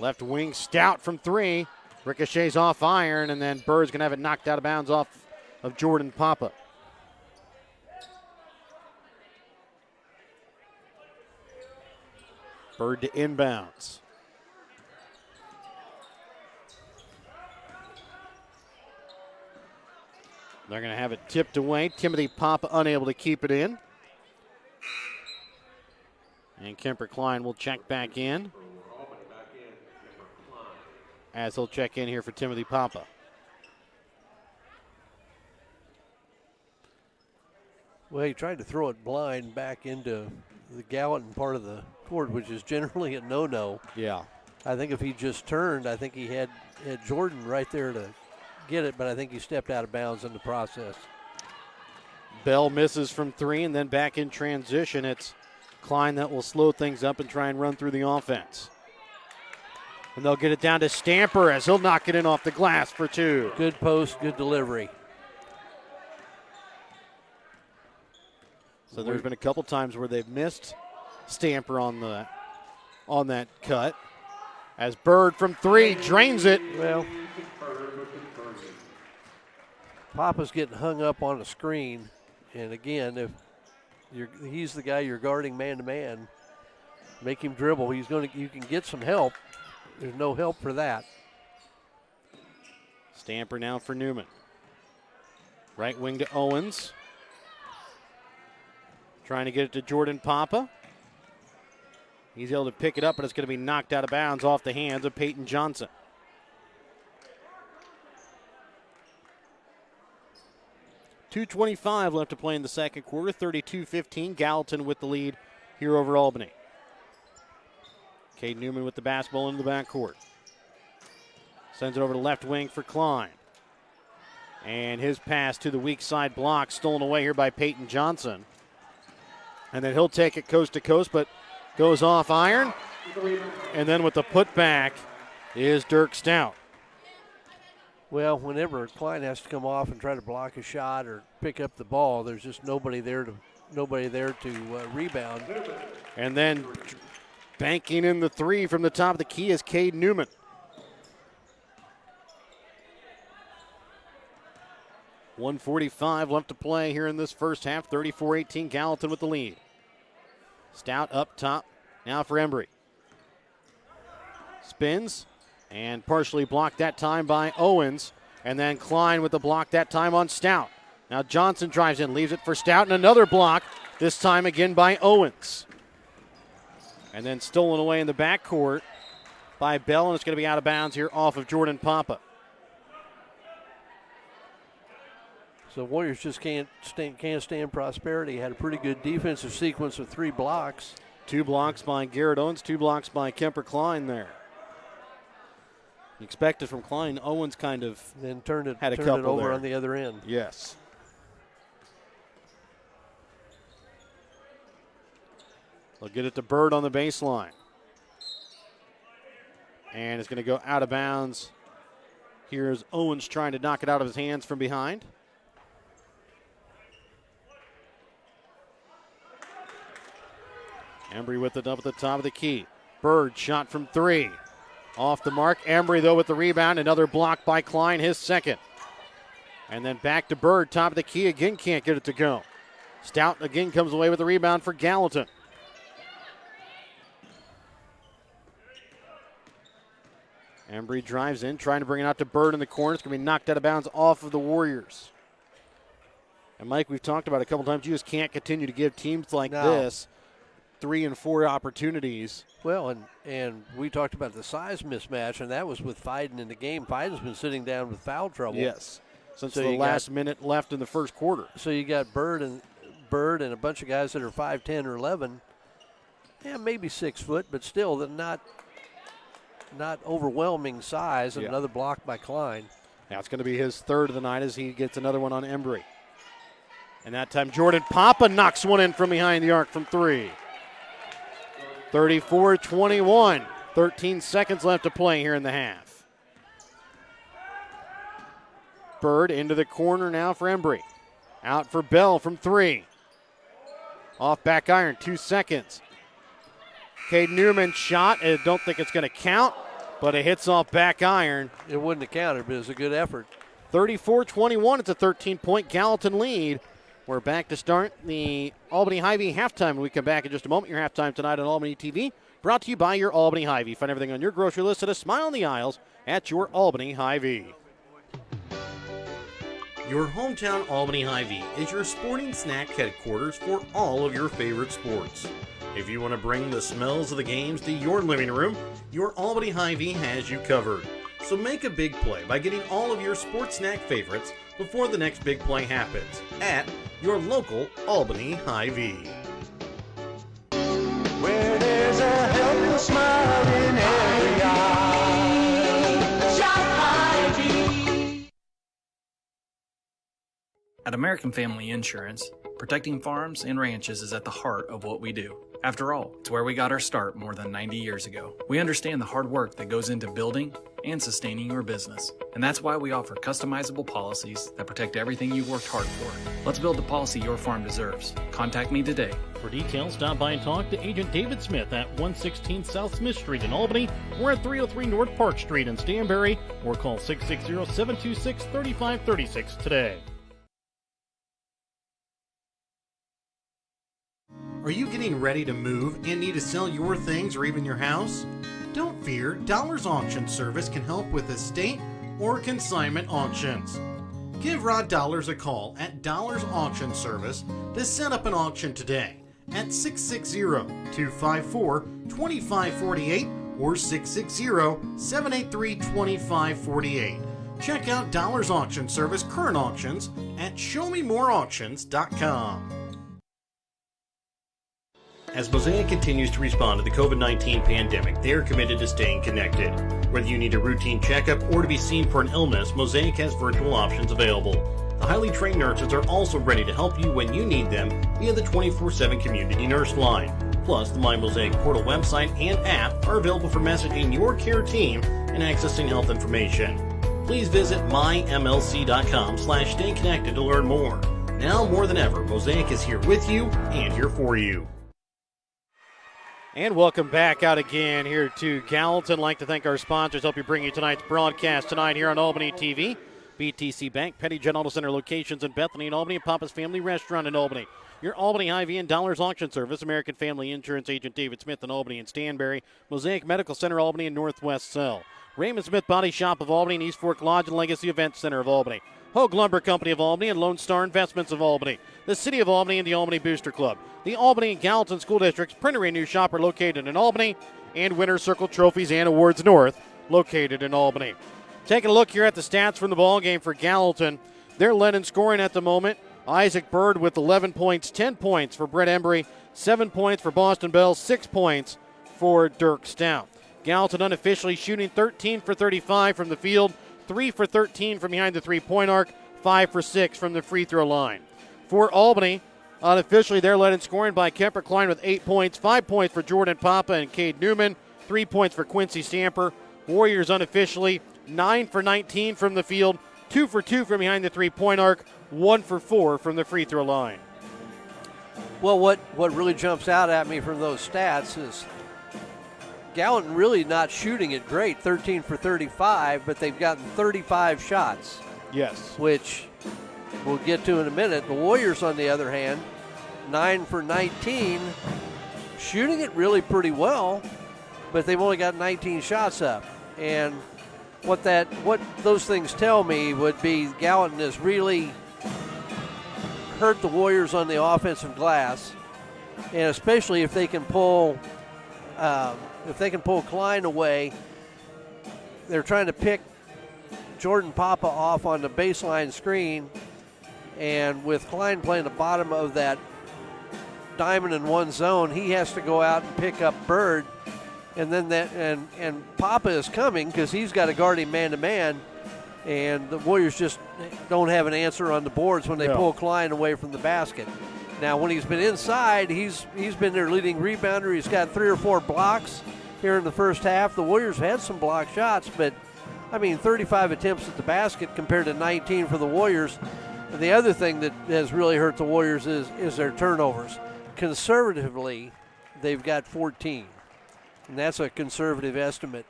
Left wing, Stout from three. Ricochets off iron, and then Bird's going to have it knocked out of bounds off of Jordan Papa. Bird to inbounds. They're going to have it tipped away. Timothy Papa unable to keep it in. And Kemper Klein will check back in, as he'll check in here for Timothy Papa. Well, he tried to throw it blind back into the Gallatin part of the court, which is generally a no-no. Yeah. I think if he just turned, I think he had Jordan right there to get it, but I think he stepped out of bounds in the process. Bell misses from three, and then back in transition, it's Klein that will slow things up and try and run through the offense. And they'll get it down to Stamper as he'll knock it in off the glass for two. Good post, good delivery. So there's been a couple times where they've missed Stamper on that cut. As Bird from three drains it. Well, Papa's getting hung up on a screen, and again, if he's the guy you're guarding man to man, make him dribble. You can get some help. There's no help for that. Stamper now for Newman. Right wing to Owens. Trying to get it to Jordan Papa. He's able to pick it up, but it's going to be knocked out of bounds off the hands of Peyton Johnson. .225 left to play in the second quarter. 32-15. Gallatin with the lead here over Albany. Cade Newman with the basketball into the backcourt. Sends it over to left wing for Klein. And his pass to the weak side block stolen away here by Peyton Johnson. And then he'll take it coast to coast, but goes off iron. And then with the putback is Dirk Stout. Well, whenever Klein has to come off and try to block a shot or pick up the ball, there's just nobody there to rebound. And then banking in the three from the top of the key is Cade Newman. .145 left to play here in this first half. 34-18, Gallatin with the lead. Stout up top, now for Embry. Spins, and partially blocked that time by Owens. And then Klein with the block that time on Stout. Now Johnson drives in, leaves it for Stout, and another block, this time again by Owens. And then stolen away in the backcourt by Bell, and it's going to be out of bounds here off of Jordan Papa. So Warriors just can't stand prosperity. Had a pretty good defensive sequence with 3 blocks. 2 blocks by Garrett Owens, 2 blocks by Kemper Klein there. Expected from Klein. Owens kind of then turned it over there on the other end. Yes. They'll get it to Bird on the baseline. And it's going to go out of bounds Here's Owens trying to knock it out of his hands from behind. Embry with it up at the top of the key. Bird shot from 3. Off the mark. Embry, though, with the rebound. Another block by Klein, his second. And then back to Bird, top of the key. Again, can't get it to go. Stout again comes away with the rebound for Gallatin. Embry drives in, trying to bring it out to Bird in the corner. It's going to be knocked out of bounds off of the Warriors. And, Mike, we've talked about it a couple times. You just can't continue to give teams like this 3 and 4 opportunities. Well, and we talked about the size mismatch, and that was with Fiden in the game. Fiden's been sitting down with foul trouble. Yes, since the last minute left in the first quarter. So you got Bird and a bunch of guys that are 5'10" or 11. Yeah, maybe 6 foot, but still they're not overwhelming size. And another block by Klein. Now it's going to be his third of the night as he gets another one on Embry. And that time Jordan Papa knocks one in from behind the arc from 3. 34-21. 13 seconds left to play here in the half. Bird into the corner now for Embry. Out for Bell from 3. Off back iron, 2 seconds. Cade Newman shot. I don't think it's going to count, but it hits off back iron. It wouldn't have counted, but it was a good effort. 34-21. It's a 13-point Gallatin lead. We're back to start the Albany Hy-Vee halftime. When we come back in just a moment, your halftime tonight on Albany TV, brought to you by your Albany Hy-Vee. Find everything on your grocery list at a smile on the aisles at your Albany Hy-Vee. Your hometown Albany Hy-Vee is your sporting snack headquarters for all of your favorite sports. If you want to bring the smells of the games to your living room, your Albany Hy-Vee has you covered. So make a big play by getting all of your sports snack favorites before the next big play happens at your local Albany Hy-Vee. Where there's a helpful smile in every eye. Shop Hy-Vee. At American Family Insurance, protecting farms and ranches is at the heart of what we do. After all, it's where we got our start more than 90 years ago. We understand the hard work that goes into building and sustaining your business, and that's why we offer customizable policies that protect everything you've worked hard for. Let's build the policy your farm deserves. Contact me today. For details, stop by and talk to Agent David Smith at 116 South Smith Street in Albany or at 303 North Park Street in Stanberry, or call 660-726-3536 today. Are you getting ready to move and need to sell your things or even your house? Don't fear, Dollars Auction Service can help with estate or consignment auctions. Give Rod Dollars a call at Dollars Auction Service to set up an auction today at 660-254-2548 or 660-783-2548. Check out Dollars Auction Service current auctions at showmemoreauctions.com. As Mosaic continues to respond to the COVID-19 pandemic, they are committed to staying connected. Whether you need a routine checkup or to be seen for an illness, Mosaic has virtual options available. The highly trained nurses are also ready to help you when you need them via the 24/7 community nurse line. Plus, the My Mosaic Portal website and app are available for messaging your care team and accessing health information. Please visit mymlc.com/stayconnected to learn more. Now more than ever, Mosaic is here with you and here for you. And welcome back out again here to Gallatin. I'd like to thank our sponsors. Help you bring you tonight's broadcast tonight here on Albany TV. BTC Bank, Petty Jen Auto Center locations in Bethany and Albany, and Papa's Family Restaurant in Albany. Your Albany Hy-Vee and Dollars Auction Service, American Family Insurance Agent David Smith in Albany and Stanberry, Mosaic Medical Center Albany and Northwest Cell. Raymond Smith Body Shop of Albany and East Fork Lodge and Legacy Event Center of Albany. Hogue Lumber Company of Albany and Lone Star Investments of Albany. The City of Albany and the Albany Booster Club. The Albany and Gallatin School Districts Printer and New Shop are located in Albany. And Winter Circle Trophies and Awards North located in Albany. Taking a look here at the stats from the ball game for Gallatin. They're led in scoring at the moment. Isaac Bird with 11 points, 10 points for Brett Embry, 7 points for Boston Bell, 6 points for Dirk Stout. Gallatin unofficially shooting 13 for 35 from the field, 3 for 13 from behind the three-point arc, 5 for 6 from the free throw line. For Albany, unofficially they're led in scoring by Kemper Klein with 8 points, 5 points for Jordan Papa and Cade Newman, 3 points for Quincy Stamper. Warriors unofficially 9 for 19 from the field, 2 for 2 from behind the three-point arc, 1 for 4 from the free throw line. Well, what really jumps out at me from those stats is Gallatin really not shooting it great, 13 for 35, but they've gotten 35 shots. Yes. Which we'll get to in a minute. The Warriors, on the other hand, 9 for 19, shooting it really pretty well, but they've only got 19 shots up. And what those things tell me would be Gallatin has really hurt the Warriors on the offensive glass, and especially if they can pull Klein away. They're trying to pick Jordan Papa off on the baseline screen, and with Klein playing the bottom of that diamond in one zone, he has to go out and pick up Bird, and then and Papa is coming because he's got to guard him man to man, and the Warriors just don't have an answer on the boards when they pull Klein away from the basket. Now, when he's been inside, he's been their leading rebounder. He's got 3 or 4 blocks here in the first half. The Warriors had some block shots, but 35 attempts at the basket compared to 19 for the Warriors. And the other thing that has really hurt the Warriors is their turnovers. Conservatively, they've got 14, and that's a conservative estimate.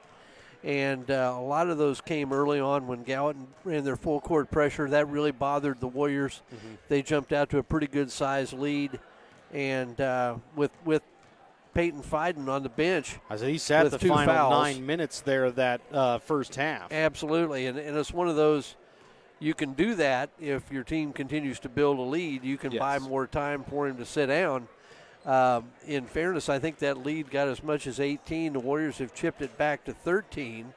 And a lot of those came early on when Gallatin ran their full court pressure. That really bothered the Warriors. Mm-hmm. They jumped out to a pretty good size lead, and with Peyton Fiden on the bench. I said he sat the final fouls. 9 minutes there of that first half. Absolutely, and it's one of those, you can do that if your team continues to build a lead. You can buy more time for him to sit down. In fairness, I think that lead got as much as 18. The Warriors have chipped it back to 13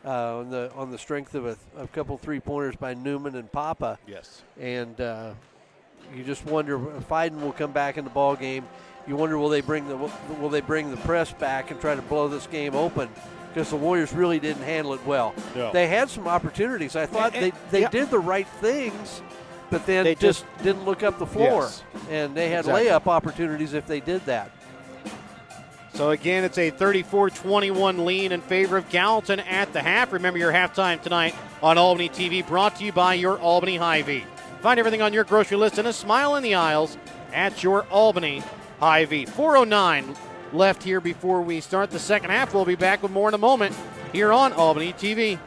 on the strength of a couple three-pointers by Newman and Papa. Yes. And you just wonder if Fiden will come back in the ball game. You wonder will they bring the press back and try to blow this game open, because the Warriors really didn't handle it well. No. They had some opportunities. I thought they did the right things, but then they just didn't look up the floor. Yes. And they had layup opportunities if they did that. So again, it's a 34-21 lead in favor of Gallatin at the half. Remember your halftime tonight on Albany TV, brought to you by your Albany Hy-Vee. Find everything on your grocery list and a smile in the aisles at your Albany Hy-Vee. 4:09 left here before we start the second half. We'll be back with more in a moment here on Albany TV.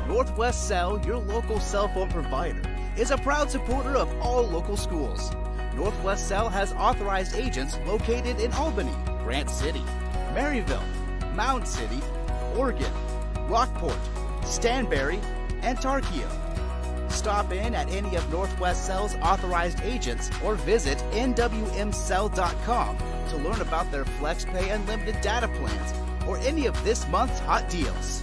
Northwest Cell, your local cell phone provider, is a proud supporter of all local schools. Northwest Cell has authorized agents located in Albany, Grant City, Maryville, Mound City, Oregon, Rockport, Stanberry, and Tarkio. Stop in at any of Northwest Cell's authorized agents or visit nwmcell.com to learn about their FlexPay unlimited data plans or any of this month's hot deals.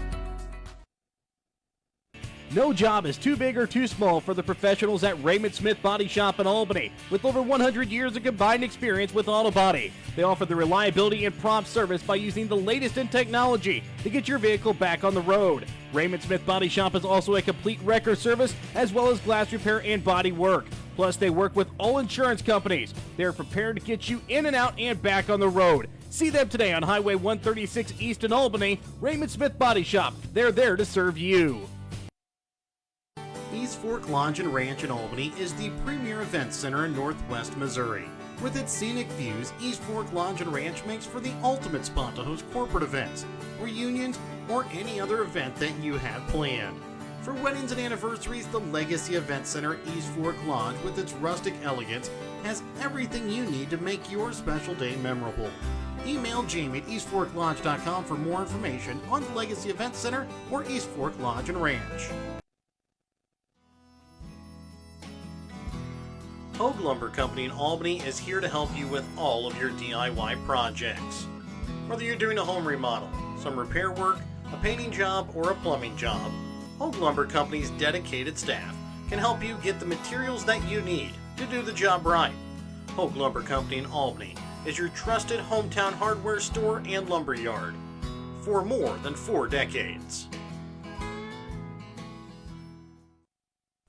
No job is too big or too small for the professionals at Raymond Smith Body Shop in Albany. With over 100 years of combined experience with auto body, they offer the reliability and prompt service by using the latest in technology to get your vehicle back on the road. Raymond Smith Body Shop is also a complete wrecker service as well as glass repair and body work. Plus, they work with all insurance companies. They're prepared to get you in and out and back on the road. See them today on Highway 136 East in Albany. Raymond Smith Body Shop. They're there to serve you. East Fork Lodge and Ranch in Albany is the premier event center in northwest Missouri. With its scenic views, East Fork Lodge and Ranch makes for the ultimate spot to host corporate events, reunions, or any other event that you have planned. For weddings and anniversaries, the Legacy Event Center East Fork Lodge, with its rustic elegance, has everything you need to make your special day memorable. Email Jamie at eastforklodge.com for more information on the Legacy Event Center or East Fork Lodge and Ranch. Hogue Lumber Company in Albany is here to help you with all of your DIY projects. Whether you're doing a home remodel, some repair work, a painting job, or a plumbing job, Hogue Lumber Company's dedicated staff can help you get the materials that you need to do the job right. Hogue Lumber Company in Albany is your trusted hometown hardware store and lumber yard for more than 4 decades.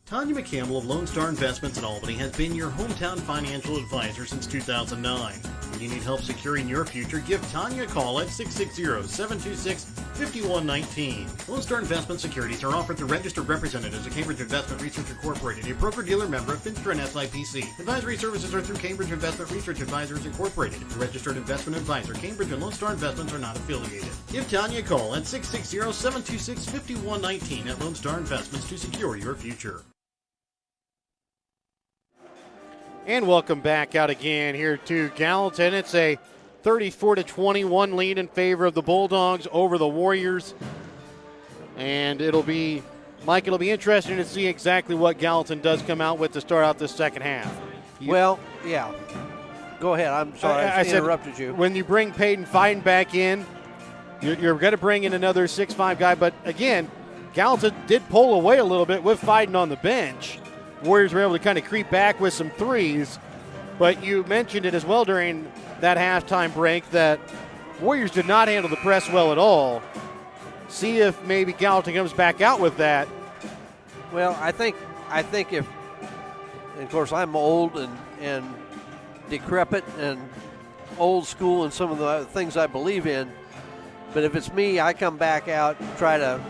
Tanya McCampbell of Lone Star Investments in Albany has been your hometown financial advisor since 2009. When you need help securing your future, give Tanya a call at 660-726 5119. Lone Star Investment Securities are offered through registered representatives of Cambridge Investment Research Incorporated, a broker-dealer member of Finster and SIPC. Advisory services are through Cambridge Investment Research Advisors Incorporated. A registered investment advisor, Cambridge and Lone Star Investments are not affiliated. Give Tanya a call at 660-726-5119 at Lone Star Investments to secure your future. And welcome back out again here to Gallatin. It's a 34-21 lead in favor of the Bulldogs over the Warriors. And it'll be interesting to see exactly what Gallatin does come out with to start out this second half. Well, yeah. Go ahead. I'm sorry. I interrupted you. When you bring Peyton Fiden back in, you're going to bring in another 6'5 guy. But again, Gallatin did pull away a little bit with Fiden on the bench. Warriors were able to kind of creep back with some threes. But you mentioned it as well during that halftime break that Warriors did not handle the press well at all. See if maybe Gallatin comes back out with that. Well, I think if, and of course, I'm old and decrepit and old school in some of the things I believe in. But if it's me, I come back out and try to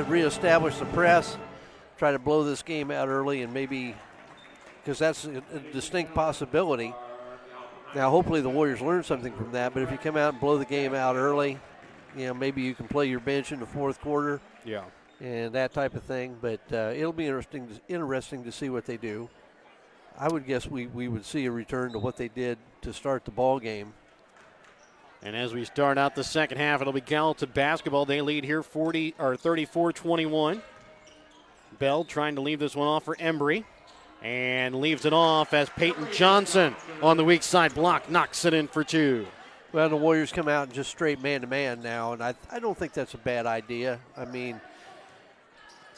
reestablish the press, try to blow this game out early, and maybe, because that's a distinct possibility. Now, hopefully the Warriors learn something from that, but if you come out and blow the game out early, maybe you can play your bench in the fourth quarter. Yeah. And that type of thing, but it'll be interesting to see what they do. I would guess we would see a return to what they did to start the ball game. And as we start out the second half, it'll be Gallatin basketball. They lead here 34-21. Bell trying to leave this one off for Embry. And leaves it off as Peyton Johnson on the weak side block knocks it in for two. Well, the Warriors come out and just straight man-to-man now, and I don't think that's a bad idea. I mean,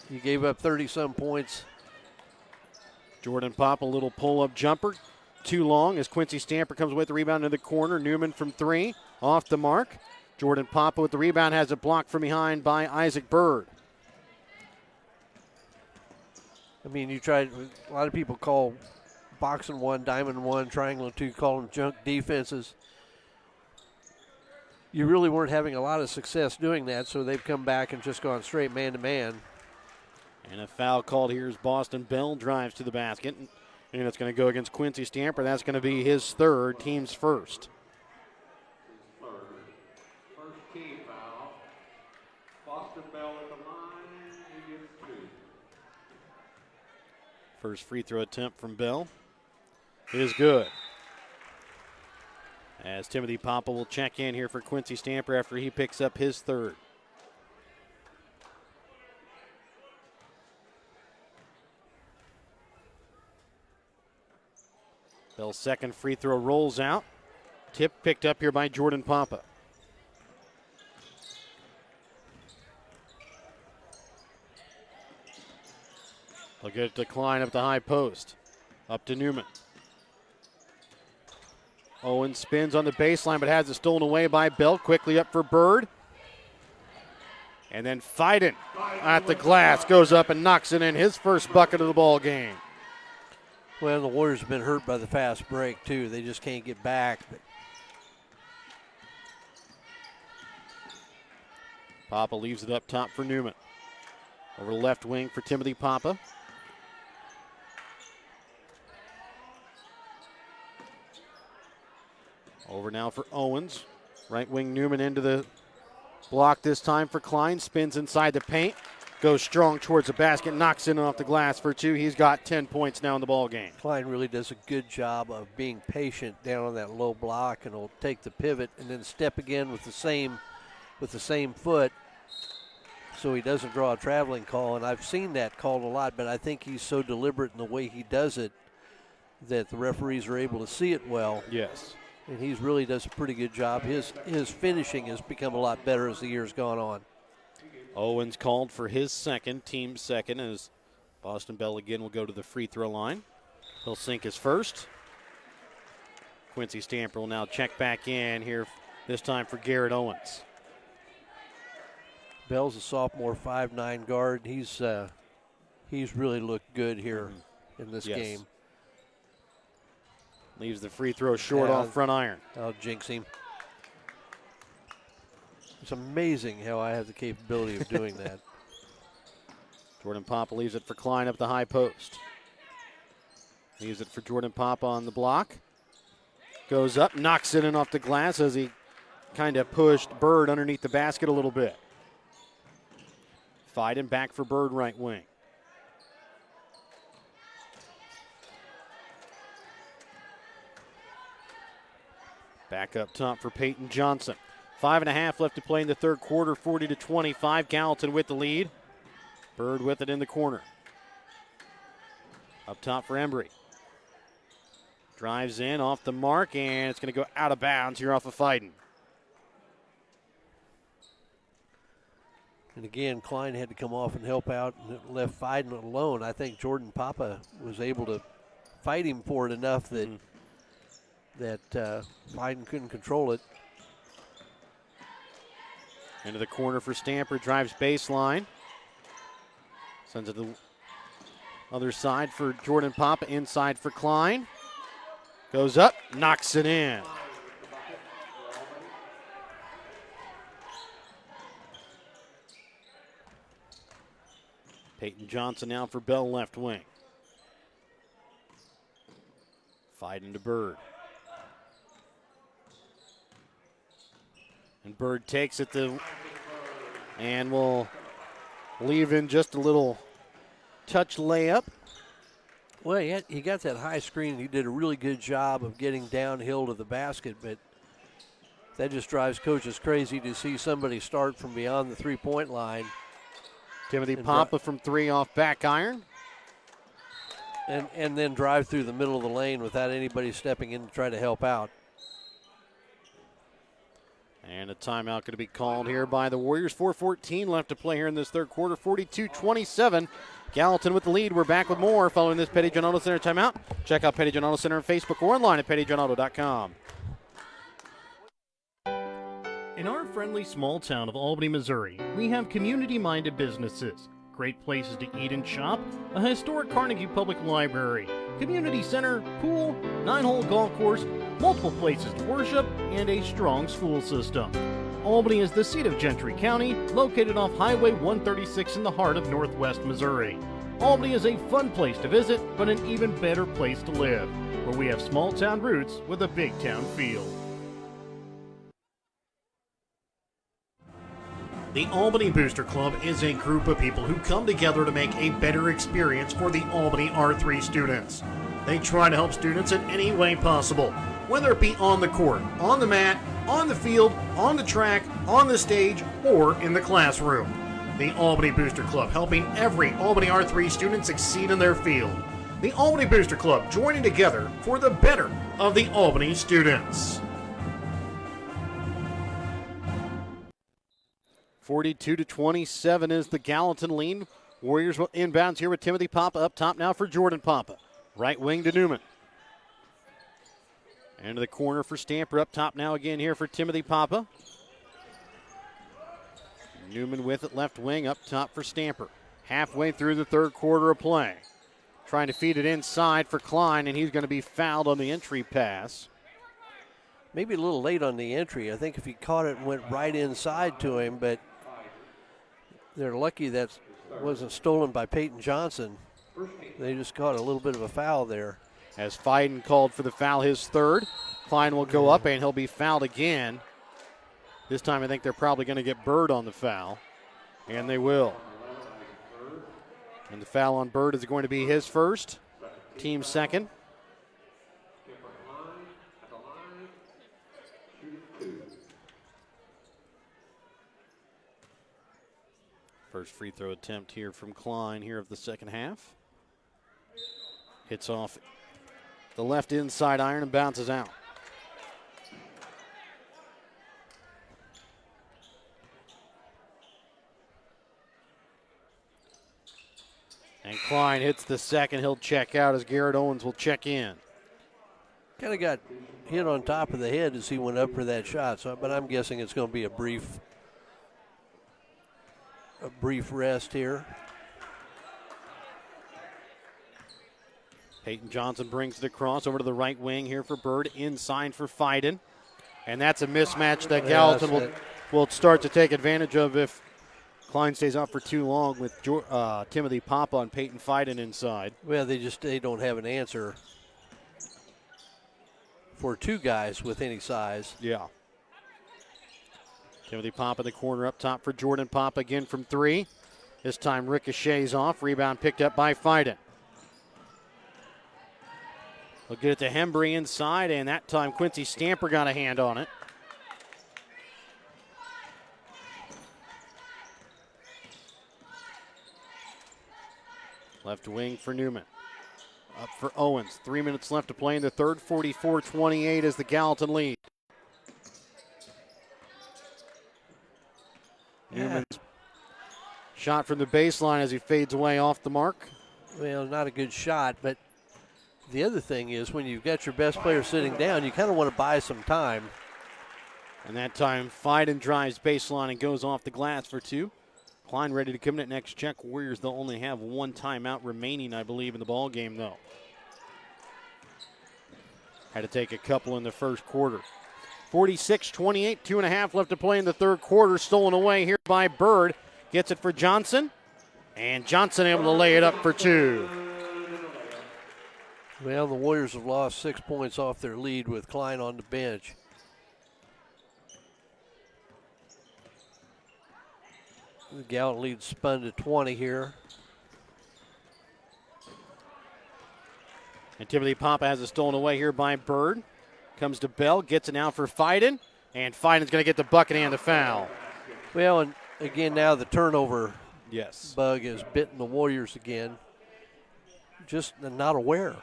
you gave up 30-some points. Jordan Pop, a little pull-up jumper. Too long as Quincy Stamper comes with the rebound in the corner. Newman from three, off the mark. Jordan Papa with the rebound, has it blocked from behind by Isaac Bird. I mean, a lot of people call boxing one, diamond one, triangle two, call them junk defenses. You really weren't having a lot of success doing that, so they've come back and just gone straight man-to-man. And a foul called here as Boston Bell drives to the basket. And it's going to go against Quincy Stamper. That's going to be his third, team's first. First team foul. Boston Bell at the line. He gets two. First free throw attempt from Bell is good. As Timothy Papa will check in here for Quincy Stamper after he picks up his third. Bell's second free throw rolls out. Tip picked up here by Jordan Papa. He'll get a decline up the high post. Up to Newman. Owen spins on the baseline but has it stolen away by Bell. Quickly up for Bird. And then Fiden at the glass goes up and knocks it in, his first bucket of the ball game. Well, the Warriors have been hurt by the fast break, too. They just can't get back. But Papa leaves it up top for Newman. Over the left wing for Timothy Papa. Over now for Owens. Right wing Newman into the block this time for Klein. Spins inside the paint. Goes strong towards the basket. Knocks in off the glass for two. He's got 10 points now in the ball game. Klein really does a good job of being patient down on that low block, and will take the pivot and then step again with the same foot, so he doesn't draw a traveling call. And I've seen that called a lot, but I think he's so deliberate in the way he does it that the referees are able to see it well. Yes. And he really does a pretty good job. His finishing has become a lot better as the year's gone on. Owens called for his second, team second, as Boston Bell again will go to the free throw line. He'll sink his first. Quincy Stamper will now check back in here, this time for Garrett Owens. Bell's a sophomore 5'9" guard. He's really looked good here in this game. Leaves the free throw short off front iron. I'll jinx him. It's amazing how I have the capability of doing that. Jordan Papa leaves it for Klein up the high post. Leaves it for Jordan Papa on the block. Goes up, knocks it in off the glass as he kind of pushed Bird underneath the basket a little bit. Fighting back for Bird right wing. Back up top for Peyton Johnson. 5.5 left to play in the third quarter, 40-25. Gallatin with the lead. Bird with it in the corner. Up top for Embry. Drives in off the mark, and it's going to go out of bounds here off of Fiden. And again, Klein had to come off and help out and it left Fiden alone. I think Jordan Papa was able to fight him for it enough that Fiden couldn't control it. Into the corner for Stamper, drives baseline. Sends it to the other side for Jordan Papa, inside for Klein. Goes up, knocks it in. Peyton Johnson now for Bell left wing. Fighting to Bird. And Bird takes it and will leave in just a little touch layup. Well, he got that high screen. He did a really good job of getting downhill to the basket, but that just drives coaches crazy to see somebody start from beyond the three-point line. Timothy Papa from three off back iron. And then drive through the middle of the lane without anybody stepping in to try to help out. And a timeout going to be called here by the Warriors. 4:14 left to play here in this third quarter. 42-27. Gallatin with the lead. We're back with more following this Petty John Auto Center timeout. Check out Petty John Auto Center on Facebook or online at pettyjohnauto.com. In our friendly small town of Albany, Missouri, we have community-minded businesses, great places to eat and shop, a historic Carnegie Public Library, community center, pool, 9-hole golf course, multiple places to worship, and a strong school system. Albany is the seat of Gentry County, located off Highway 136 in the heart of northwest Missouri. Albany is a fun place to visit, but an even better place to live, where we have small town roots with a big town feel. The Albany Booster Club is a group of people who come together to make a better experience for the Albany R3 students. They try to help students in any way possible, whether it be on the court, on the mat, on the field, on the track, on the stage, or in the classroom. The Albany Booster Club, helping every Albany R3 student succeed in their field. The Albany Booster Club, joining together for the better of the Albany students. 42-27 is the Gallatin lead. Warriors will inbounds here with Timothy Papa up top now for Jordan Papa. Right wing to Newman. Into the corner for Stamper. Up top now again here for Timothy Papa. Newman with it left wing up top for Stamper. Halfway through the third quarter of play. Trying to feed it inside for Klein, and he's going to be fouled on the entry pass. Maybe a little late on the entry. I think if he caught it and went right inside to him, but they're lucky that wasn't stolen by Peyton Johnson. They just caught a little bit of a foul there. As Fiden called for the foul, his third. Klein will go up, and he'll be fouled again. This time I think they're probably going to get Bird on the foul, and they will. And the foul on Bird is going to be his first, team second. First free throw attempt here from Klein here of the second half. Hits off the left inside iron and bounces out. And Klein hits the second. He'll check out as Garrett Owens will check in. Kind of got hit on top of the head as he went up for that shot, but I'm guessing it's going to be a brief rest here. Peyton Johnson brings the cross over to the right wing here for Bird, inside for Fiden. And that's a mismatch that Gallatin will will start to take advantage of if Klein stays out for too long with Timothy Papa and Peyton Fiden inside. Well, they don't have an answer for two guys with any size. Yeah. Timothy Papa in the corner up top for Jordan Papa again from three. This time ricochets off. Rebound picked up by Fiden. We'll get it to Hembry inside, and that time Quincy Stamper got a hand on it. Left wing for Newman. Up for Owens. 3 minutes left to play in the third. 44-28 is the Gallatin lead. Newman's shot from the baseline as he fades away off the mark. Well, not a good shot, but the other thing is when you've got your best player sitting down, you kind of want to buy some time. And that time, Fiden drives baseline and goes off the glass for two. Klein ready to come in at next check. Warriors, they'll only have one timeout remaining, I believe, in the ball game, though. Had to take a couple in the first quarter. 46-28, 2.5 left to play in the third quarter. Stolen away here by Bird. Gets it for Johnson. And Johnson able to lay it up for two. Well, the Warriors have lost 6 points off their lead with Klein on the bench. The Gallatin lead spun to 20 here. And Timothy Papa has it stolen away here by Bird. Comes to Bell, gets it now for Fiden. And Fiden's going to get the bucket and the foul. Well, and again now the turnover yes. bug has bitten the Warriors again. Just not aware.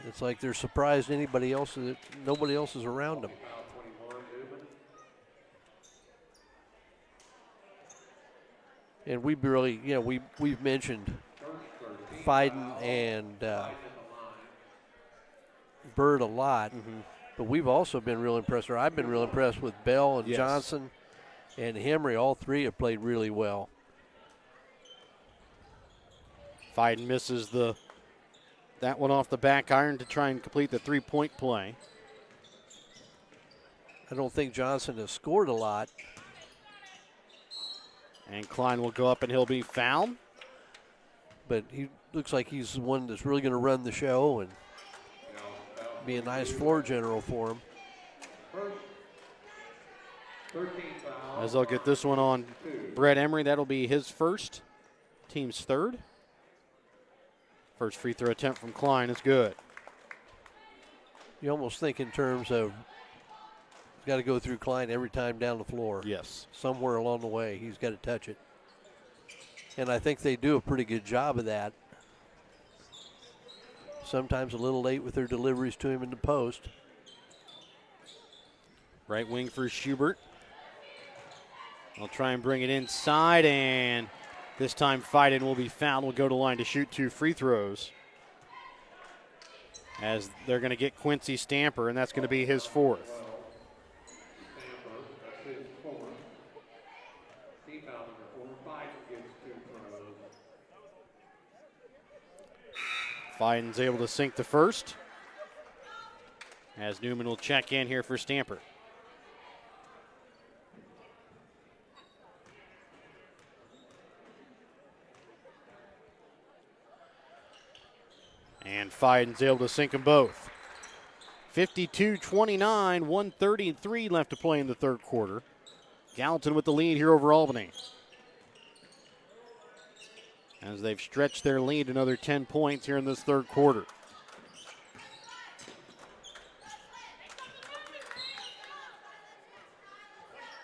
It's like they're surprised nobody else is around them. And we really, we've mentioned Fiden and Bird a lot, but we've also been real impressed, or I've been real impressed with Bell and Johnson and Hembry. All three have played really well. Fiden misses that one off the back iron to try and complete the three-point play. I don't think Johnson has scored a lot. And Klein will go up and he'll be fouled. But he looks like he's the one that's really going to run the show and be a nice floor general for him. As they'll get this one on Brett Emery, that'll be his first, team's third. First free throw attempt from Klein is good. You almost think in terms of got to go through Klein every time down the floor. Yes. Somewhere along the way, he's got to touch it. And I think they do a pretty good job of that. Sometimes a little late with their deliveries to him in the post. Right wing for Schubert. I'll try and bring it inside, and this time Fiden will be fouled. Will go to line to shoot 2 free throws. As they're going to get Quincy Stamper, and that's going to be his fourth. Fiden's able to sink the first. As Newman will check in here for Stamper. And Fiden's able to sink them both. 52-29, 1:33 left to play in the third quarter. Gallatin with the lead here over Albany. As they've stretched their lead another 10 points here in this third quarter.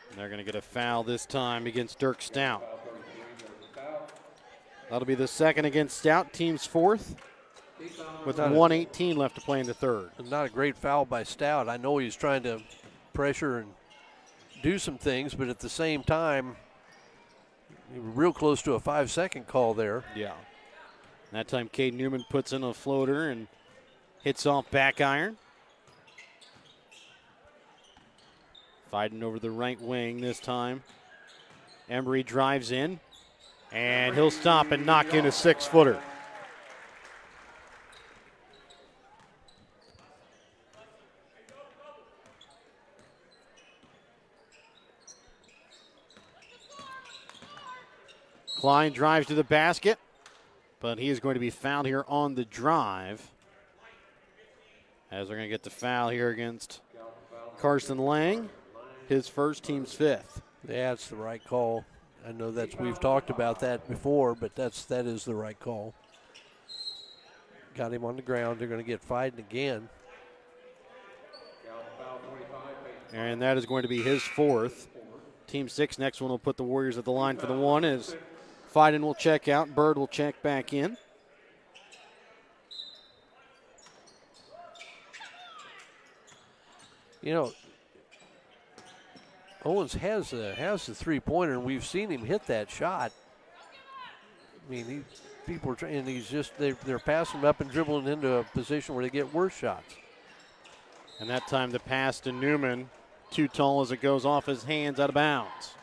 And they're going to get a foul this time against Dirk Stout. That'll be the second against Stout, team's fourth, with 1:18 left to play in the third. Not a great foul by Stout. I know he's trying to pressure and do some things, but at the same time, real close to a 5-second call there. Yeah. That time, Cade Newman puts in a floater and hits off back iron. Fiden over the right wing this time. Embry drives in, and he'll stop and knock in a 6-footer. Klein drives to the basket, but he is going to be fouled here on the drive, as they're going to get the foul here against Carson Lang, his first, team's fifth. Yeah, it's the right call. I know we've talked about that before, but that is the right call. Got him on the ground. They're going to get fighting again. And that is going to be his fourth. Team 6, next one will put the Warriors at the line for the one as Fiden will check out. Bird will check back in. You know, Owens has the three-pointer, and we've seen him hit that shot. I mean, people are trying, and they're passing him up and dribbling into a position where they get worse shots. And that time the pass to Newman, too tall as it goes off his hands, out of bounds.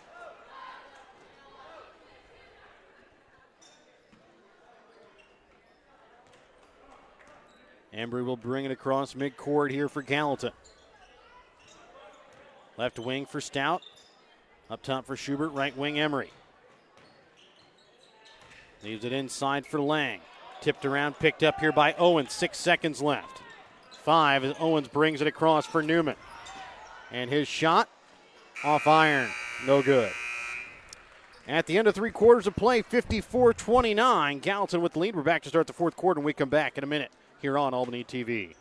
Embry will bring it across midcourt here for Gallatin. Left wing for Stout. Up top for Schubert, right wing Emery. Leaves it inside for Lang. Tipped around, picked up here by Owens. 6 seconds left. 5 as Owens brings it across for Newman. And his shot off iron, no good. At the end of 3 quarters of play, 54-29. Gallatin with the lead. We're back to start the fourth quarter, and we come back in a minute here on Albany TV.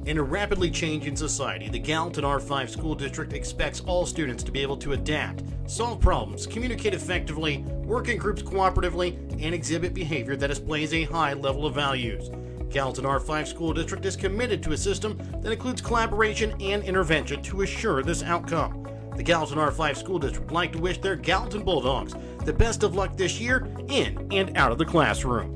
In a rapidly changing society, the Gallatin R5 School District expects all students to be able to adapt, solve problems, communicate effectively, work in groups cooperatively, and exhibit behavior that displays a high level of values. Gallatin R5 School District is committed to a system that includes collaboration and intervention to assure this outcome. The Gallatin R5 School District would like to wish their Gallatin Bulldogs the best of luck this year in and out of the classroom.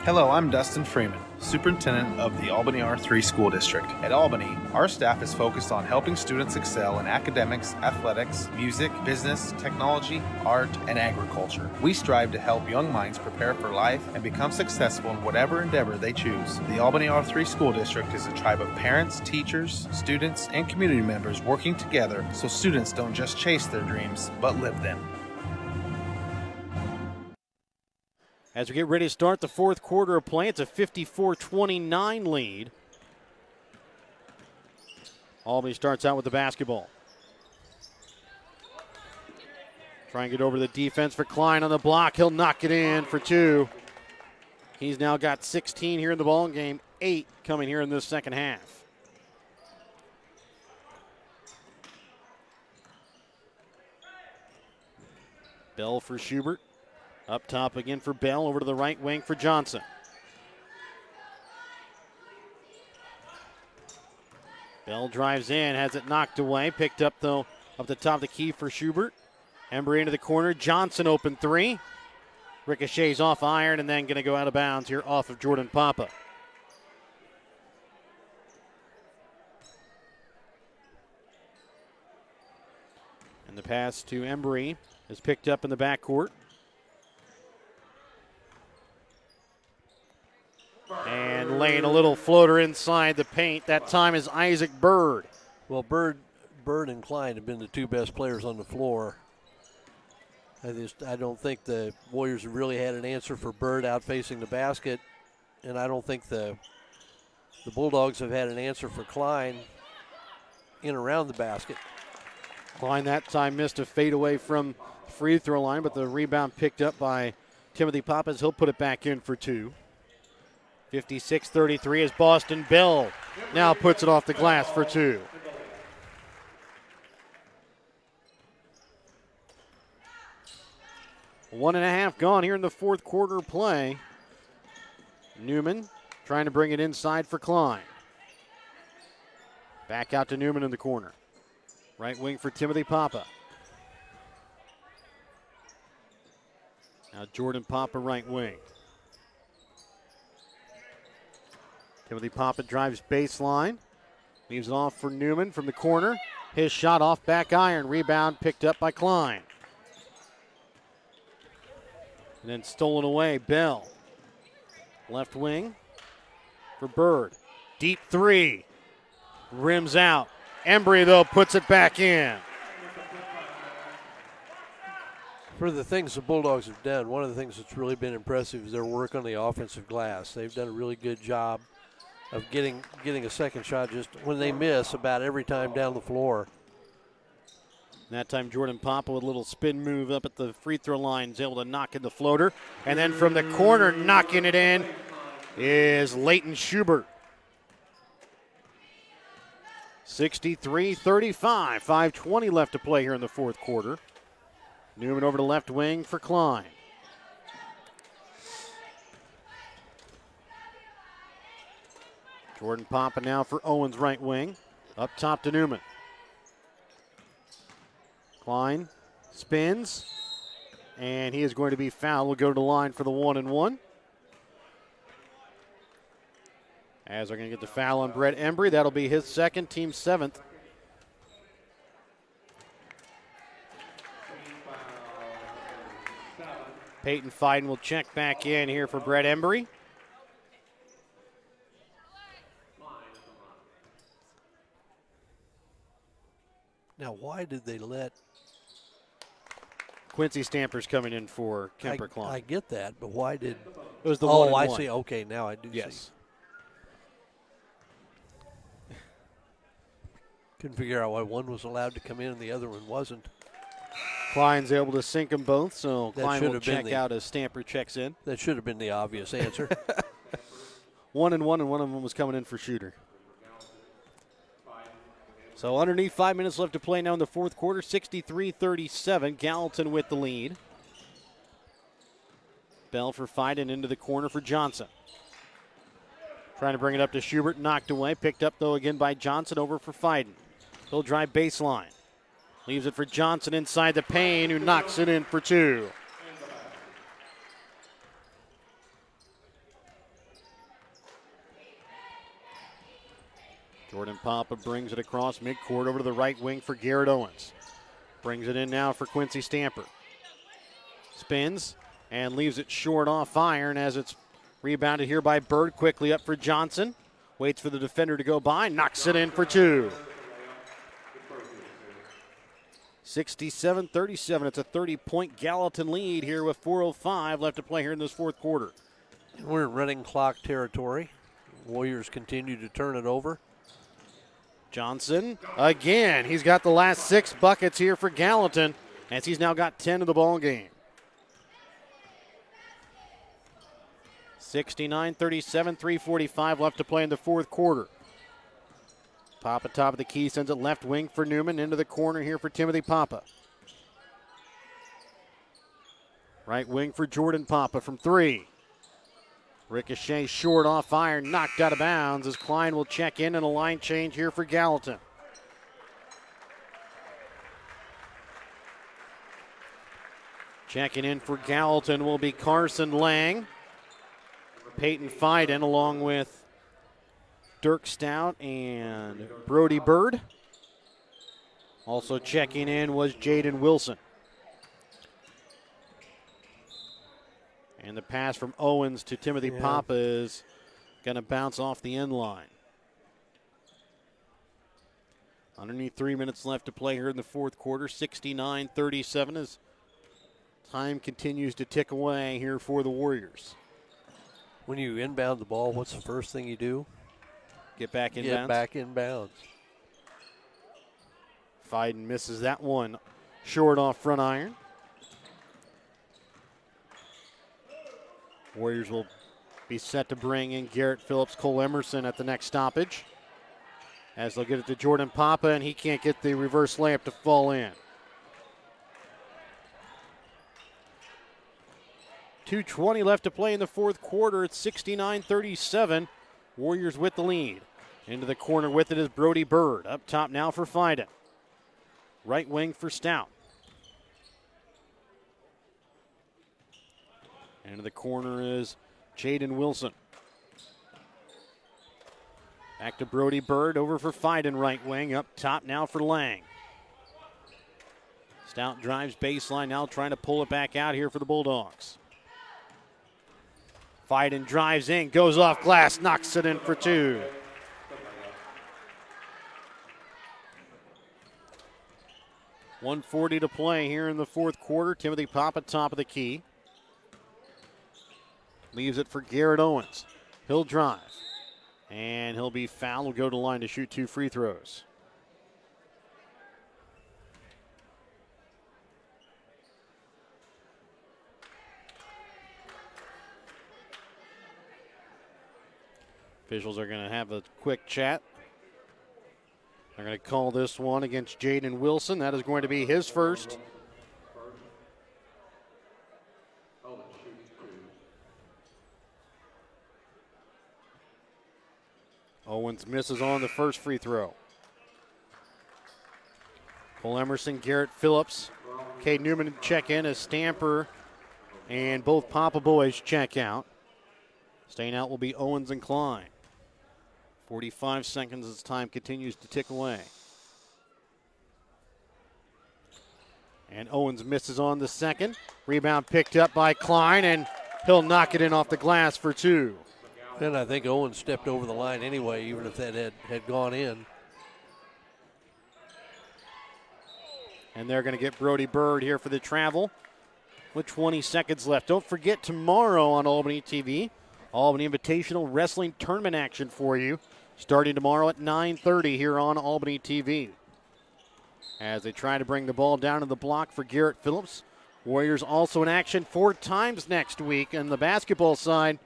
Hello, I'm Dustin Freeman, Superintendent of the Albany R3 School District. At Albany, our staff is focused on helping students excel in academics, athletics, music, business, technology, art, and agriculture. We strive to help young minds prepare for life and become successful in whatever endeavor they choose. The Albany R3 School District is a tribe of parents, teachers, students, and community members working together so students don't just chase their dreams, but live them. As we get ready to start the fourth quarter of play, it's a 54-29 lead. Albany starts out with the basketball. Try and get over the defense for Klein on the block. He'll knock it in for 2. He's now got 16 here in the ball game, 8 coming here in this second half. Bell for Schubert. Up top again for Bell, over to the right wing for Johnson. Bell drives in, has it knocked away, picked up though up the top of the key for Schubert. Embry into the corner, Johnson open 3. Ricochets off iron and then going to go out of bounds here off of Jordan Papa. And the pass to Embry is picked up in the backcourt. And laying a little floater inside the paint. That time is Isaac Bird. Well, Bird and Klein have been the 2 best players on the floor. I don't think the Warriors have really had an answer for Bird out facing the basket, and I don't think the Bulldogs have had an answer for Klein in around the basket. Klein that time missed a fadeaway from free throw line, but the rebound picked up by Timothy Pappas. He'll put it back in for 2. 56-33 as Boston Bell now puts it off the glass for 2. One and a half gone here in the fourth quarter play. Newman trying to bring it inside for Klein. Back out to Newman in the corner. Right wing for Timothy Papa. Now Jordan Papa right wing. Timothy Papa drives baseline. Leaves it off for Newman from the corner. His shot off back iron. Rebound picked up by Klein. And then stolen away, Bell. Left wing for Bird. Deep 3. Rims out. Embry, though, puts it back in. For the things the Bulldogs have done, one of the things that's really been impressive is their work on the offensive glass. They've done a really good job of getting a second shot just when they miss about every time down the floor. That time Jordan Papa with a little spin move up at the free throw line is able to knock in the floater. And then from the corner knocking it in is Leighton Schubert. 63-35, 5:20 left to play here in the fourth quarter. Newman over to left wing for Klein. Jordan Papa now for Owens right wing. Up top to Newman. Klein spins, and he is going to be fouled. We'll go to the line for the 1-and-1. As they're going to get the foul on Brett Embry. That'll be his second, team seventh. Peyton Fiden will check back in here for Brett Embry. Now, why did they let Quincy Stamper's coming in for Kemper Klein? I get that, but why did it was the Oh, 1-and-1. I see. Okay, now I do see. Yes. Couldn't figure out why one was allowed to come in and the other one wasn't. Klein's able to sink them both, so That Klein should will have been check the- out as Stamper checks in. That should have been the obvious answer. 1-and-1, and one of them was coming in for Shooter. So underneath 5 minutes left to play now in the fourth quarter, 63-37. Gallatin with the lead. Bell for Fiden into the corner for Johnson. Trying to bring it up to Schubert, knocked away. Picked up, though, again by Johnson over for Fiden. He'll drive baseline. Leaves it for Johnson inside the paint, who knocks it in for two. Jordan Papa brings it across midcourt over to the right wing for Garrett Owens. Brings it in now for Quincy Stamper. Spins and leaves it short off iron as it's rebounded here by Bird. Quickly up for Johnson. Waits for the defender to go by. Knocks it in for two. 67-37. It's a 30-point Gallatin lead here with 4:05 left to play here in this fourth quarter. We're in running clock territory. Warriors continue to turn it over. Johnson again. He's got the last 6 buckets here for Gallatin as he's now got 10 of the ball game. 69-37, 3:45 left to play in the fourth quarter. Papa top of the key sends it left wing for Newman into the corner here for Timothy Papa. Right wing for Jordan Papa from 3. Ricochet short off iron, knocked out of bounds as Klein will check in and a line change here for Gallatin. Checking in for Gallatin will be Carson Lang. Peyton Fiden along with Dirk Stout and Brody Bird. Also checking in was Jaden Wilson. And the pass from Owens to Timothy Papa is going to bounce off the end line. Underneath 3 minutes left to play here in the fourth quarter, 69-37 as time continues to tick away here for the Warriors. When you inbound the ball, what's the first thing you do? Get back in Get bounds. back in bounds. Fiden misses that one short off front iron. Warriors will be set to bring in Garrett Phillips, Cole Emerson at the next stoppage. As they'll get it to Jordan Papa, and he can't get the reverse layup to fall in. 2:20 left to play in the fourth quarter. It's 69-37. Warriors with the lead. Into the corner with it is Brody Bird. Up top now for Fiden. Right wing for Stout. Into the corner is Jaden Wilson. Back to Brody Bird, over for Fiden, right wing. Up top now for Lang. Stout drives baseline, now trying to pull it back out here for the Bulldogs. Fiden drives in, goes off glass, knocks it in for two. 1:40 to play here in the fourth quarter. Timothy Papa, top of the key. Leaves it for Garrett Owens. He'll drive. And he'll be fouled. Will go to the line to shoot 2 free throws. Officials are going to have a quick chat. They're going to call this one against Jaden Wilson. That is going to be his first. Owens misses on the first free throw. Cole Emerson, Garrett Phillips, Cade Newman check in as Stamper and both Papa boys check out. Staying out will be Owens and Klein. 45 seconds as time continues to tick away. And Owens misses on the second. Rebound picked up by Klein, and he'll knock it in off the glass for 2. And I think Owens stepped over the line anyway, even if that had gone in. And they're going to get Brody Bird here for the travel with 20 seconds left. Don't forget, tomorrow on Albany TV, Albany Invitational Wrestling Tournament action for you, starting tomorrow at 9:30 here on Albany TV. As they try to bring the ball down to the block for Garrett Phillips. Warriors also in action 4 times next week on the basketball side,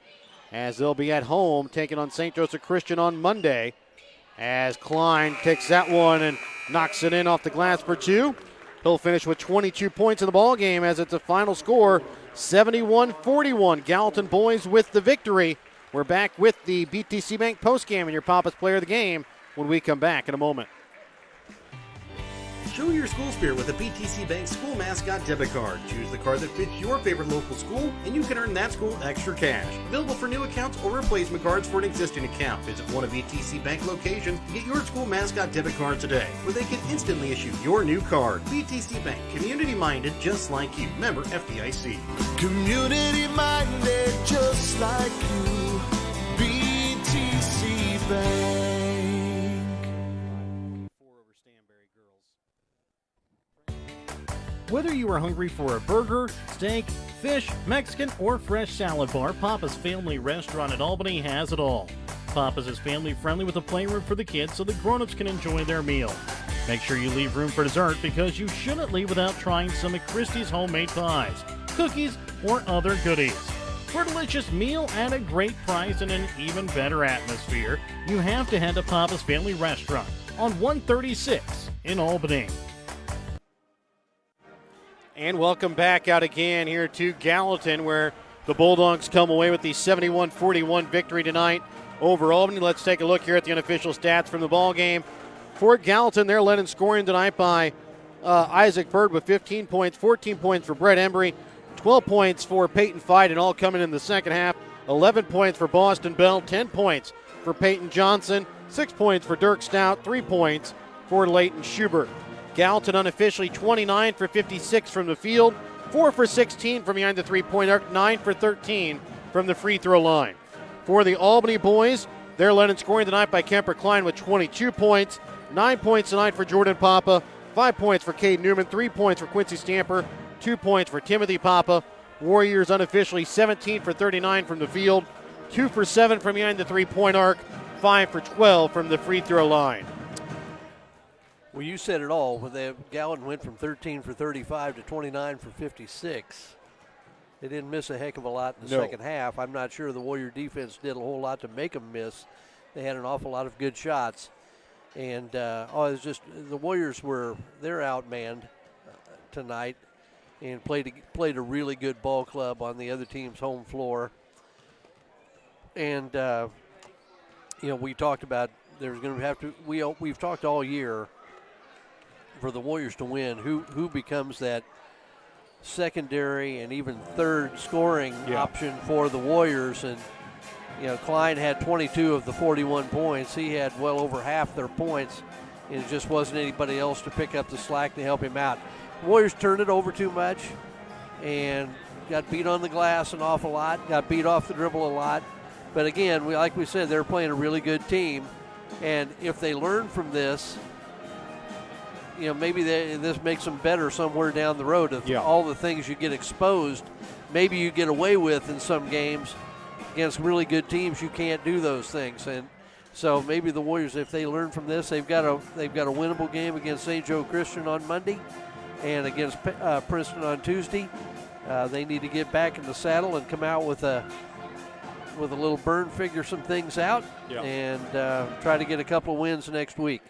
as they'll be at home taking on St. Joseph Christian on Monday. As Klein takes that one and knocks it in off the glass for 2. He'll finish with 22 points in the ball game as it's a final score, 71-41. Gallatin boys with the victory. We're back with the BTC Bank postgame and your Papa's player of the game when we come back in a moment. Show your school spirit with a BTC Bank school mascot debit card. Choose the card that fits your favorite local school, and you can earn that school extra cash. Available for new accounts or replacement cards for an existing account. Visit one of BTC Bank locations to get your school mascot debit card today, where they can instantly issue your new card. BTC Bank, community-minded just like you. Member FDIC. Community-minded just like you. BTC Bank. Whether you are hungry for a burger, steak, fish, Mexican, or fresh salad bar, Papa's Family Restaurant in Albany has it all. Papa's is family friendly with a playroom for the kids so the grown-ups can enjoy their meal. Make sure you leave room for dessert because you shouldn't leave without trying some of Christie's homemade pies, cookies, or other goodies. For a delicious meal at a great price and an even better atmosphere, you have to head to Papa's Family Restaurant on 136 in Albany. And welcome back out again here to Gallatin, where the Bulldogs come away with the 71-41 victory tonight over Albany. Let's take a look here at the unofficial stats from the ball game. For Gallatin, they're led in scoring tonight by Isaac Bird with 15 points, 14 points for Brett Embry, 12 points for Peyton Fight, and all coming in the second half. 11 points for Boston Bell, 10 points for Peyton Johnson, 6 points for Dirk Stout, 3 points for Leighton Schubert. Gallatin unofficially 29 for 56 from the field, 4 for 16 from behind the three-point arc, 9 for 13 from the free throw line. For the Albany boys, they're led in scoring tonight by Kemper Klein with 22 points, 9 points tonight for Jordan Papa, 5 points for Cade Newman, 3 points for Quincy Stamper, 2 points for Timothy Papa. Warriors unofficially 17 for 39 from the field, 2 for 7 from behind the three-point arc, 5 for 12 from the free throw line. Well, you said it all. When Gallatin went from 13 for 35 to 29 for 56. They didn't miss a heck of a lot in the second half. I'm not sure the Warrior defense did a whole lot to make them miss. They had an awful lot of good shots. And it's just the Warriors they're outmanned tonight and played a really good ball club on the other team's home floor. And, we talked about there's going to have to we've talked all year for the Warriors to win, who becomes that secondary and even third scoring option for the Warriors. And Klein had 22 of the 41 points. He had well over half their points, and it just wasn't anybody else to pick up the slack to help him out. The Warriors turned it over too much and got beat on the glass an awful lot, got beat off the dribble a lot. But again, like we said, they're playing a really good team, and if they learn from this, maybe this makes them better somewhere down the road. Of all the things you get exposed, maybe you get away with in some games against really good teams. You can't do those things, and so maybe the Warriors, if they learn from this, they've got a winnable game against St. Joe Christian on Monday, and against Princeton on Tuesday. They need to get back in the saddle and come out with a little burn, figure some things out, and try to get a couple of wins next week.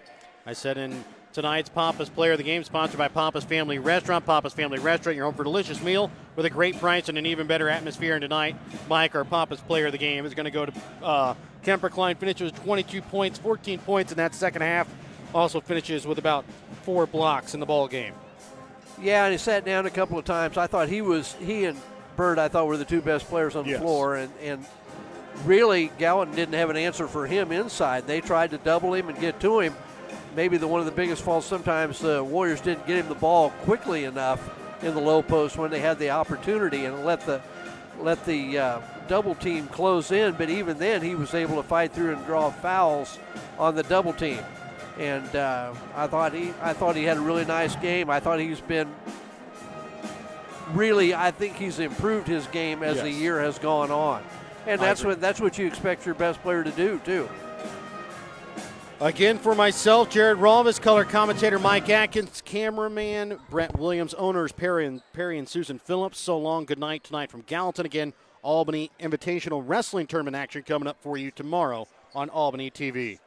I said in tonight's Papa's Player of the Game, sponsored by Papa's Family Restaurant. Papa's Family Restaurant, you're home for a delicious meal with a great price and an even better atmosphere. And tonight, Mike, our Papa's Player of the Game, is going to go to Kemper Klein. Finishes with 22 points, 14 points in that second half. Also finishes with about 4 blocks in the ball game. Yeah, and he sat down a couple of times. I thought he and Bird, I thought, were the two best players on the floor. And really, Gallatin didn't have an answer for him inside. They tried to double him and get to him. Maybe one of the biggest faults sometimes the Warriors didn't get him the ball quickly enough in the low post when they had the opportunity and let the double team close in. But even then, he was able to fight through and draw fouls on the double team. And I thought he had a really nice game. I thought he's been really. I think he's improved his game as the year has gone on, and that's what you expect your best player to do too. Again, for myself, Jared Rolvis, color commentator Mike Atkins, cameraman Brett Williams, owners Perry and Susan Phillips. So long, good night tonight from Gallatin. Again, Albany Invitational Wrestling Tournament action coming up for you tomorrow on Albany TV.